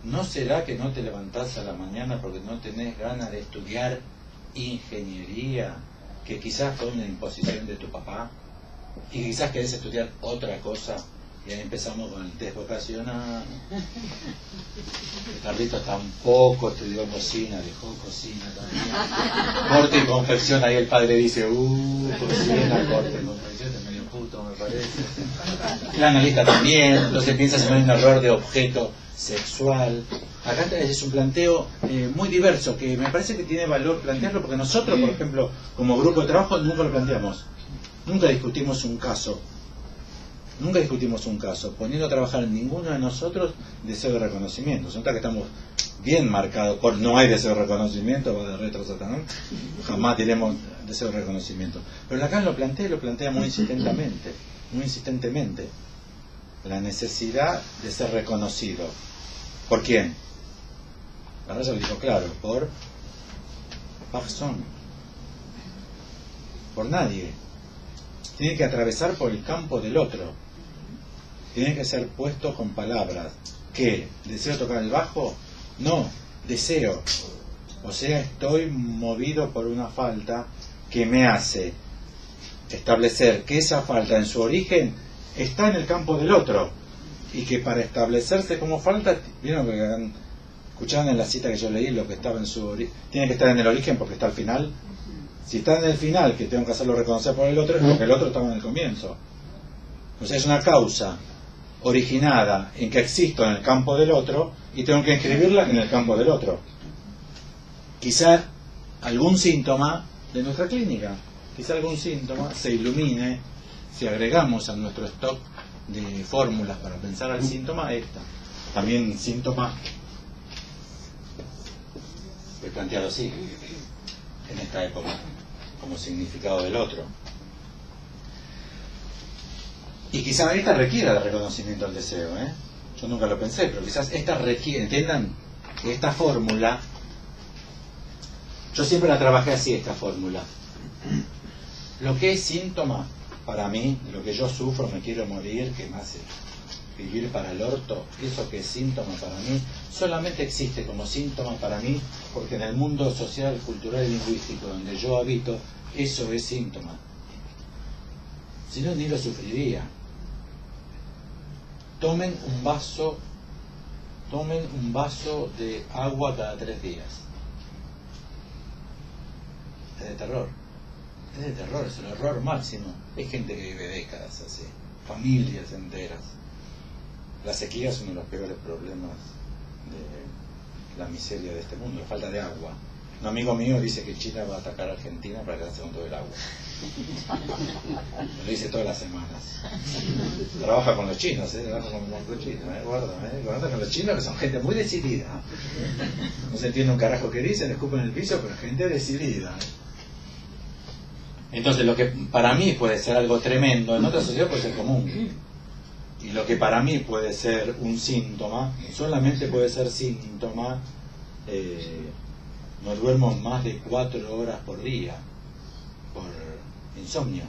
¿No será que no te levantás a la mañana porque no tenés ganas de estudiar ingeniería? Que quizás fue una imposición de tu papá y quizás querés estudiar otra cosa. Y ahí empezamos con el test vocacional. Carlitos tampoco estudió cocina, dejó cocina también. Corte y confección, ahí el padre dice: cocina, corte y confección, es medio puto me parece. El analista también, entonces piensas en un error de objeto sexual. Acá es un planteo muy diverso, que me parece que tiene valor plantearlo, porque nosotros, por ejemplo, como grupo de trabajo, nunca lo planteamos. Nunca discutimos un caso. Poniendo a trabajar en ninguno de nosotros deseo de reconocimiento. Se nota que estamos bien marcados por no hay deseo de reconocimiento, va de retro Satanás. Jamás diremos deseo de reconocimiento. Pero Lacan lo plantea muy insistentemente. La necesidad de ser reconocido. ¿Por quién? La raza lo dijo claro, por persona. Por nadie. Tiene que atravesar por el campo del otro. Tiene que ser puesto con palabras. ¿Qué? ¿Deseo tocar el bajo? No, deseo. O sea, estoy movido por una falta que me hace establecer que esa falta en su origen está en el campo del otro. Y que para establecerse como falta, ¿vieron que escuchaban en la cita que yo leí lo que estaba en su origen? Tiene que estar en el origen porque está al final. Si está en el final, que tengo que hacerlo reconocer por el otro, es porque el otro estaba en el comienzo. O sea, es una causa originada en que existo en el campo del otro y tengo que inscribirla en el campo del otro. Quizá algún síntoma de nuestra clínica, quizá algún síntoma se ilumine si agregamos a nuestro stock de fórmulas para pensar al síntoma esta. También síntoma es planteado así en esta época como significado del otro. Y quizás esta requiera de reconocimiento del deseo, yo nunca lo pensé, pero quizás esta requiere, entiendan que esta fórmula, yo siempre la trabajé así, esta fórmula. Lo que es síntoma para mí, lo que yo sufro, me quiero morir, que me hace vivir para el orto, eso que es síntoma para mí, solamente existe como síntoma para mí, porque en el mundo social, cultural y lingüístico donde yo habito, eso es síntoma. Si no, ni lo sufriría. Tomen un vaso de agua cada 3 días. Es de terror. Es de terror, es el horror máximo. Hay gente que vive décadas así, familias enteras. La sequía es uno de los peores problemas de la miseria de este mundo, la falta de agua. Un amigo mío dice que China va a atacar a Argentina para quedarse con todo el agua. Lo dice todas las semanas. Trabaja con los chinos, trabaja con los chinos, guarda con los chinos, que son gente muy decidida. No se entiende un carajo que dicen, escupen en el piso, pero gente decidida. Entonces lo que para mí puede ser algo tremendo, en otra sociedad puede ser común. Y lo que para mí puede ser un síntoma, solamente puede ser síntoma, no duermo más de 4 horas por día, por insomnio.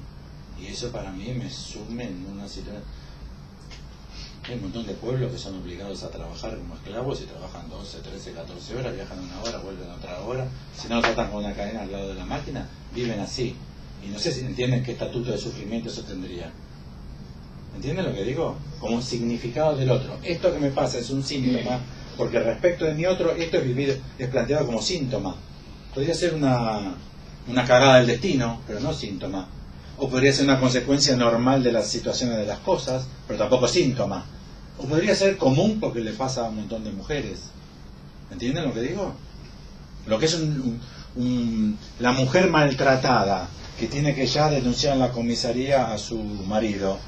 Y eso para mí me sume en una situación. Hay un montón de pueblos que son obligados a trabajar como esclavos y trabajan 12, 13, 14 horas, viajan 1 hora, vuelven otra hora. Si no tratan con una cadena al lado de la máquina, viven así. Y no sé si entienden qué estatuto de sufrimiento eso tendría. ¿Entienden lo que digo? Como un significado del otro. Esto que me pasa es un síntoma, porque respecto de mi otro, esto es vivir, es planteado como síntoma. Podría ser una cagada del destino, pero no síntoma. O podría ser una consecuencia normal de las situaciones de las cosas, pero tampoco síntoma. O podría ser común porque le pasa a un montón de mujeres. ¿Entienden lo que digo? Lo que es la mujer maltratada, que tiene que ya denunciar en la comisaría a su marido,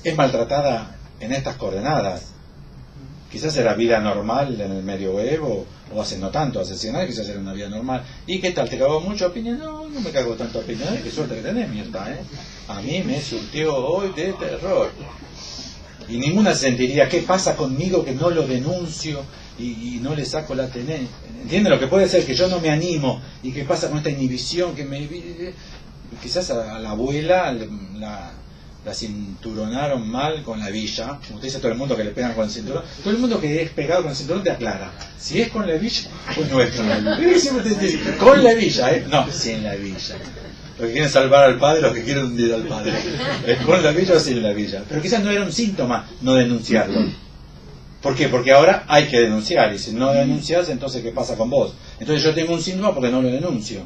es maltratada en estas coordenadas. Quizás era vida normal en el medioevo, o hace no tanto, hace 100 años, quizás era una vida normal. ¿Y qué tal? ¿Te cagó mucho a piña? No, no me cago tanto a piña. Qué suerte que tenés, mierda, A mí me surtió hoy de terror. Y ninguna sentiría, ¿qué pasa conmigo que no lo denuncio y no le saco la tenencia? ¿Entienden lo que puede ser? Que yo no me animo. ¿Y qué pasa con esta inhibición que me... Quizás a la abuela la cinturonaron mal con la villa. Como usted dice, todo el mundo que le pegan con el cinturón, todo el mundo que es pegado con el cinturón te aclara. Si es con la villa, pues no es con la villa. Con la villa, no, sin la villa. Los que quieren salvar al padre, los que quieren hundir al padre. ¿Es con la villa o sin la villa? Pero quizás no era un síntoma no denunciarlo. ¿Por qué? Porque ahora hay que denunciar, y si no denuncias, entonces ¿qué pasa con vos? Entonces yo tengo un síntoma porque no lo denuncio.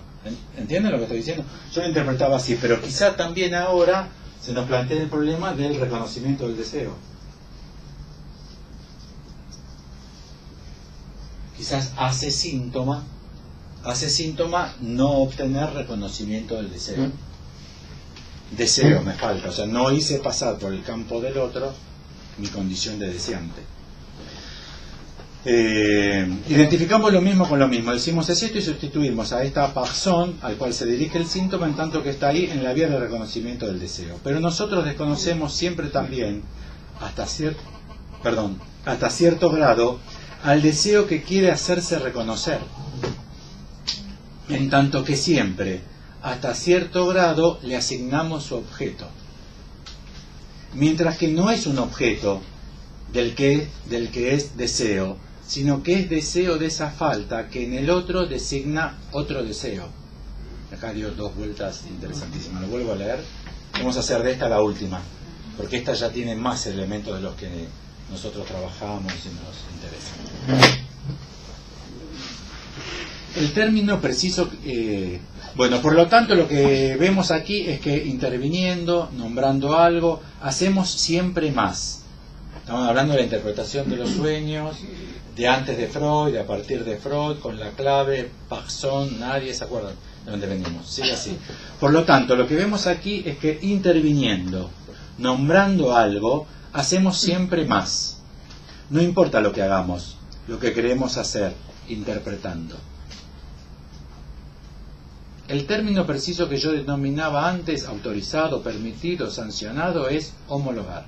¿Entienden lo que estoy diciendo? Yo lo interpretaba así, pero quizá también ahora se nos plantea el problema del reconocimiento del deseo. Quizás hace síntoma no obtener reconocimiento del deseo. Deseo me falta, o sea, no hice pasar por el campo del otro mi condición de deseante. Identificamos lo mismo con lo mismo, decimos es esto y sustituimos a esta persona al cual se dirige el síntoma en tanto que está ahí en la vía de reconocimiento del deseo. Pero nosotros desconocemos siempre también hasta cierto grado al deseo que quiere hacerse reconocer, en tanto que siempre hasta cierto grado le asignamos su objeto, mientras que no es un objeto del que es deseo, sino que es deseo de esa falta que en el otro designa otro deseo. Acá dio 2 vueltas interesantísimas, lo vuelvo a leer. Vamos a hacer de esta la última, porque esta ya tiene más elementos de los que nosotros trabajamos y nos interesan. El término preciso, bueno, por lo tanto lo que vemos aquí es que interviniendo, nombrando algo, hacemos siempre más. Estamos hablando de la interpretación de los sueños, de antes de Freud, de a partir de Freud, con la clave Paxson, nadie se acuerda de dónde venimos, sigue así. Por lo tanto, lo que vemos aquí es que interviniendo, nombrando algo, hacemos siempre más. No importa lo que hagamos, lo que queremos hacer, interpretando. El término preciso que yo denominaba antes, autorizado, permitido, sancionado, es homologar.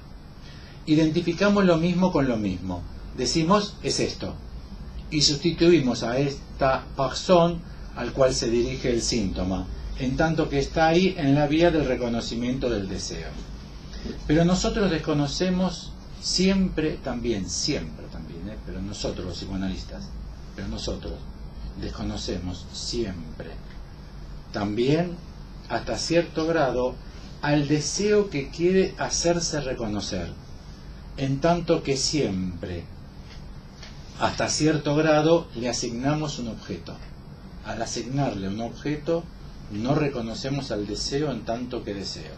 Identificamos lo mismo con lo mismo. Decimos, es esto. Y sustituimos a esta Paxson al cual se dirige el síntoma, en tanto que está ahí en la vía del reconocimiento del deseo. Pero nosotros desconocemos siempre también, pero nosotros los psicoanalistas, pero nosotros desconocemos siempre también, hasta cierto grado, al deseo que quiere hacerse reconocer, en tanto que siempre, hasta cierto grado, le asignamos un objeto. Al asignarle un objeto, no reconocemos al deseo en tanto que deseo.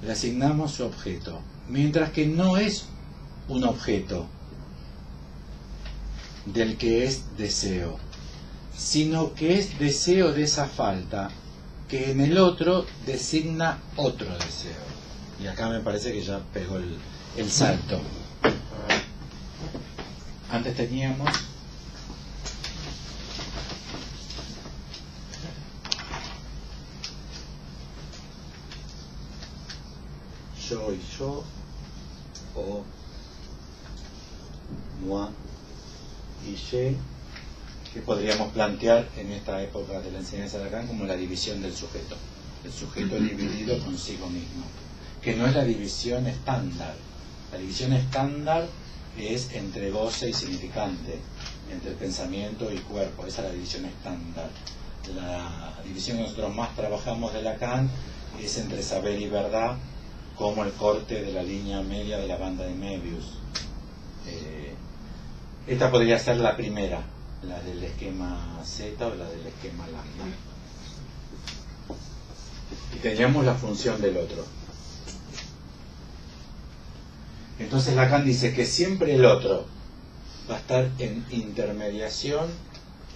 Le asignamos su objeto, mientras que no es un objeto del que es deseo, sino que es deseo de esa falta que en el otro designa otro deseo. Y acá me parece que ya pegó el salto. Antes teníamos yo y yo, o moi y je, que podríamos plantear en esta época de la enseñanza de Lacan como la división del sujeto. El sujeto dividido consigo mismo, que no es la división estándar. La división estándar es entre goce y significante, entre pensamiento y cuerpo. Esa es la división estándar. La división que nosotros más trabajamos de Lacan es entre saber y verdad, como el corte de la línea media de la banda de Möbius. Esta podría ser la primera, la del esquema Z o la del esquema lambda. Y teníamos la función del otro. Entonces Lacan dice que siempre el otro va a estar en intermediación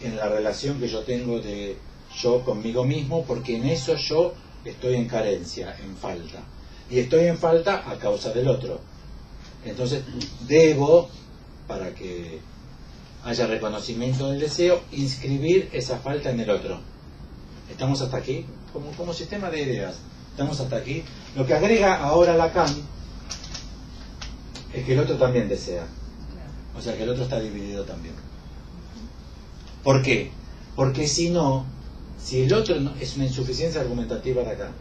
en la relación que yo tengo de yo conmigo mismo, porque en eso yo estoy en carencia, en falta. Y estoy en falta a causa del otro. Entonces debo, para que haya reconocimiento del deseo, inscribir esa falta en el otro. ¿Estamos hasta aquí? Como sistema de ideas. ¿Estamos hasta aquí? Lo que agrega ahora Lacan es que el otro también desea. O sea que el otro está dividido también. ¿Por qué? Porque si no, si el otro no, es una insuficiencia argumentativa de acá.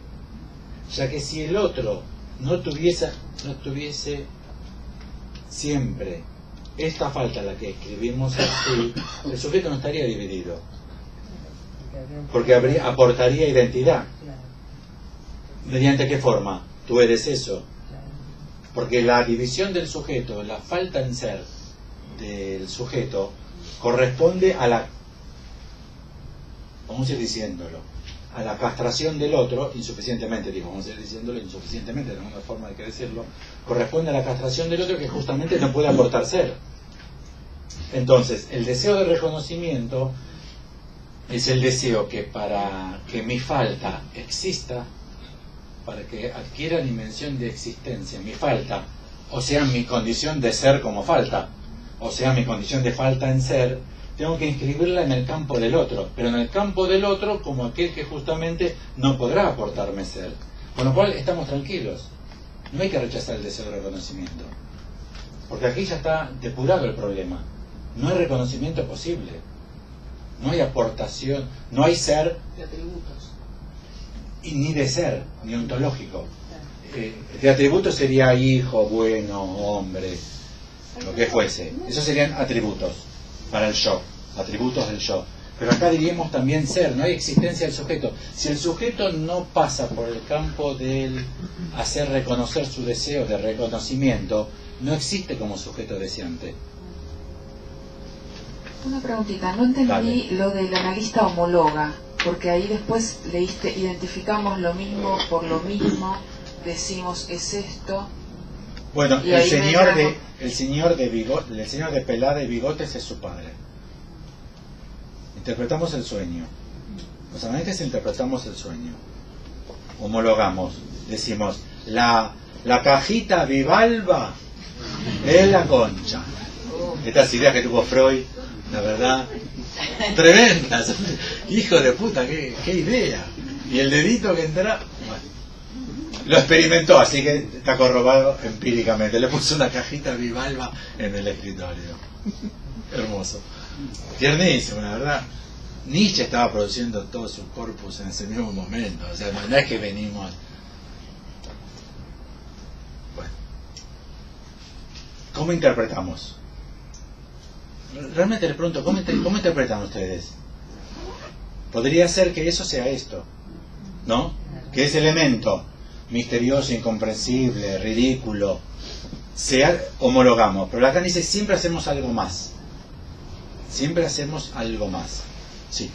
Ya que si el otro no tuviese siempre esta falta, la que escribimos así, el sujeto no estaría dividido, porque aportaría identidad. ¿Mediante qué forma? Tú eres eso. Porque la división del sujeto, la falta en ser del sujeto, corresponde a la, vamos a ir diciéndolo, a la castración del otro, insuficientemente, digo, vamos a ir diciéndolo insuficientemente, de alguna forma hay que decirlo, corresponde a la castración del otro que justamente no puede aportar ser. Entonces, el deseo de reconocimiento es el deseo que para que mi falta exista, para que adquiera dimensión de existencia, mi falta, o sea, mi condición de ser como falta, o sea, mi condición de falta en ser, tengo que inscribirla en el campo del otro, pero en el campo del otro como aquel que justamente no podrá aportarme ser. Con lo cual estamos tranquilos, no hay que rechazar el deseo de reconocimiento, porque aquí ya está depurado el problema, no hay reconocimiento posible, no hay aportación, no hay ser de atributos. Y ni de ser, ni ontológico. De atributos sería hijo, bueno, hombre, lo que fuese. Esos serían atributos para el yo, atributos del yo. Pero acá diríamos también ser, no hay existencia del sujeto. Si el sujeto no pasa por el campo del hacer reconocer su deseo de reconocimiento, no existe como sujeto deseante. Una preguntita, no entendí Dale. lo del analista homóloga, porque ahí después leíste, identificamos lo mismo por lo mismo, decimos es esto. Bueno, Y el ahí señor me el señor de pelada y bigotes es su padre. Interpretamos el sueño. Los analistas interpretamos el sueño. Homologamos. Decimos, la cajita bivalva es la concha. Estas ideas que tuvo Freud, la verdad, tremendas. Hijo de puta, qué idea. Y el dedito que entra, bueno, lo experimentó, así que está corroborado empíricamente. Le puso una cajita bivalva en el escritorio. Hermoso. Tiernísimo, la verdad. Nietzsche estaba produciendo todo su corpus en ese mismo momento. O sea, no es que venimos... Bueno. ¿Cómo interpretamos? Realmente les pregunto, ¿cómo interpretan ustedes? Podría ser que eso sea esto, ¿no? Que ese elemento misterioso, incomprensible, ridículo, sea, homologamos. Pero Lacan dice, siempre hacemos algo más. Siempre hacemos algo más. Sí.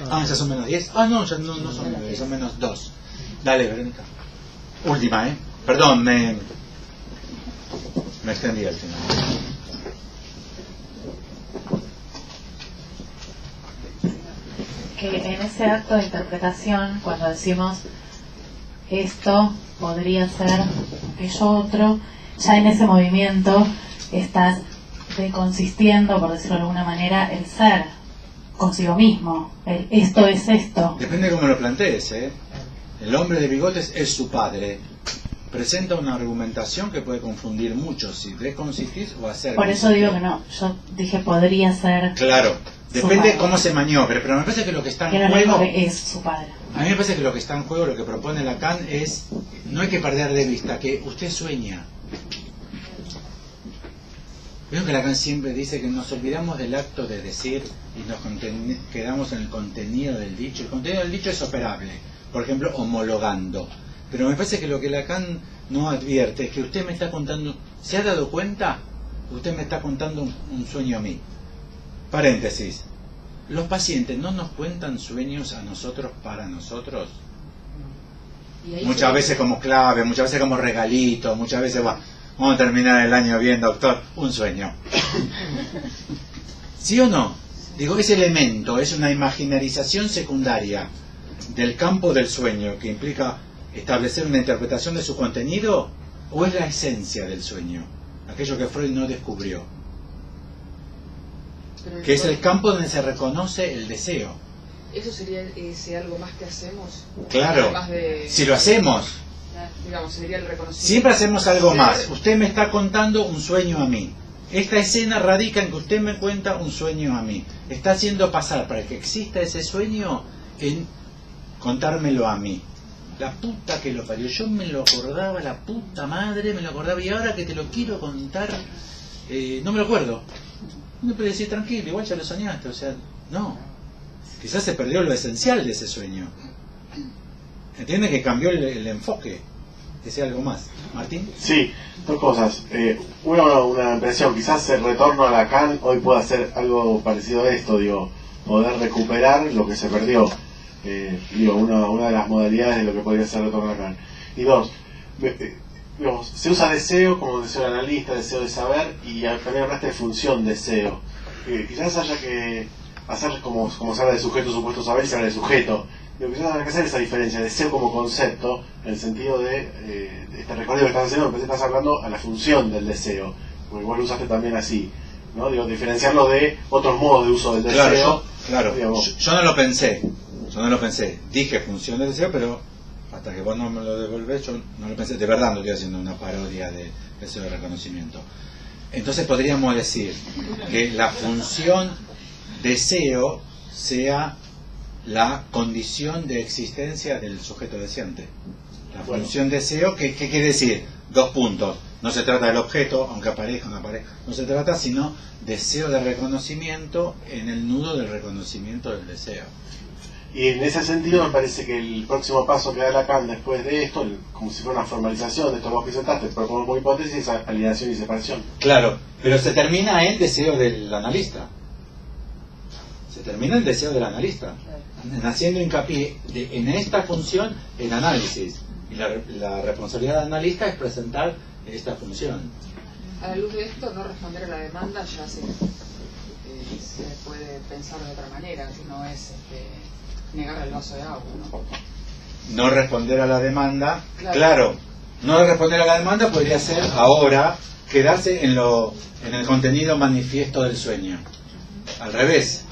Ah, ya son menos 10. Ah, no, ya no son menos 10, son menos 2. Dale, Verónica. Última, ¿eh? Perdón, me extendí al final. Que en ese acto de interpretación, cuando decimos esto podría ser aquello otro, ya en ese movimiento estás deconsistiendo, por decirlo de alguna manera, el ser consigo mismo, el esto es esto. Depende de cómo lo plantees, ¿eh? El hombre de bigotes es su padre. Presenta una argumentación que puede confundir mucho si desconsistís o hacer. Por eso digo que no, yo dije podría ser. Claro, depende de cómo se maniobre, pero me parece que lo que está que en no juego... que es su padre. A mí me parece que lo que está en juego, lo que propone Lacan es, no hay que perder de vista que usted sueña. Veo que Lacan siempre dice que nos olvidamos del acto de decir y nos quedamos en el contenido del dicho. El contenido del dicho es operable, por ejemplo, homologando. Pero me parece que lo que Lacan no advierte es que usted me está contando, ¿se ha dado cuenta? Usted me está contando un sueño a mí. Paréntesis. ¿Los pacientes no nos cuentan sueños a nosotros para nosotros? Muchas veces como clave, muchas veces como regalito, muchas veces vamos a terminar el año bien, doctor, un sueño. ¿Sí o no? Digo, ese elemento es una imaginarización secundaria del campo del sueño que implica establecer una interpretación de su contenido, o es la esencia del sueño, aquello que Freud no descubrió, que es el campo donde se reconoce el deseo. ¿Eso sería ese algo más que hacemos? Claro, Además de, si lo hacemos, digamos, sería el reconocimiento. siempre hacemos algo más. Usted me está contando un sueño a mí. Esta escena radica en que usted me cuenta un sueño a mí. Está haciendo pasar para que exista ese sueño en contármelo a mí. La puta que lo parió, yo me lo acordaba, la puta madre me lo acordaba, y ahora que te lo quiero contar, no me lo acuerdo. No puede decir tranquilo, igual ya lo soñaste, o sea, no. Quizás se perdió lo esencial de ese sueño. ¿Entiende que cambió el enfoque? Que sea algo más. ¿Martín? Sí, dos cosas. Una impresión, quizás el retorno a Lacan hoy pueda hacer algo parecido a esto, digo, poder recuperar lo que se perdió. Una de las modalidades de lo que podría ser el retorno a Lacan. Y dos, se usa deseo como deseo del analista, deseo de saber, y también hablaste de función deseo. Quizás haya que hacer como se habla de sujeto, supuesto saber, y se habla de sujeto. Quizás haya que hacer esa diferencia, deseo como concepto, en el sentido de este recorrido que estás haciendo, me estás hablando a la función del deseo, porque vos lo usaste también así, ¿no? Digo, diferenciarlo de otros modos de uso del deseo. Claro, yo no lo pensé. Dije función del deseo, pero hasta que vos no me lo devolvés, yo no lo pensé. De verdad no estoy haciendo una parodia de deseo de reconocimiento. Entonces podríamos decir que la función deseo sea la condición de existencia del sujeto deseante. La función deseo, ¿qué quiere decir? 2 puntos. No se trata del objeto, aunque aparezca o no aparezca. No se trata sino deseo de reconocimiento en el nudo del reconocimiento del deseo. Y en ese sentido me parece que el próximo paso que da Lacan después de esto, como si fuera una formalización de esto que vos presentaste, propongo como hipótesis, es alienación y separación. Claro, pero se termina el deseo del analista. se termina el deseo del analista, haciendo hincapié en esta función en análisis. Y la responsabilidad del analista es presentar esta función. A la luz de esto, no responder a la demanda ya se puede pensar de otra manera, que no es negar el vaso de agua, ¿no? No responder a la demanda, claro, no responder a la demanda podría ser ahora quedarse en el contenido manifiesto del sueño. Al revés,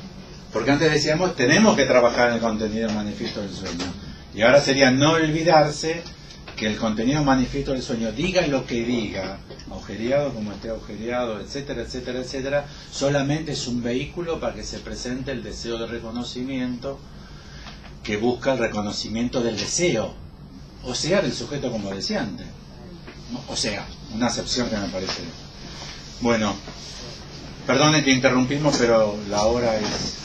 porque antes decíamos tenemos que trabajar en el contenido manifiesto del sueño, y ahora sería no olvidarse que el contenido manifiesto del sueño, diga lo que diga, agujereado como esté agujereado, etcétera, etcétera, etcétera, solamente es un vehículo para que se presente el deseo de reconocimiento, que busca el reconocimiento del deseo, o sea, del sujeto, como decía antes. O sea, una acepción que me parece. Bueno, perdone que interrumpimos, pero la hora es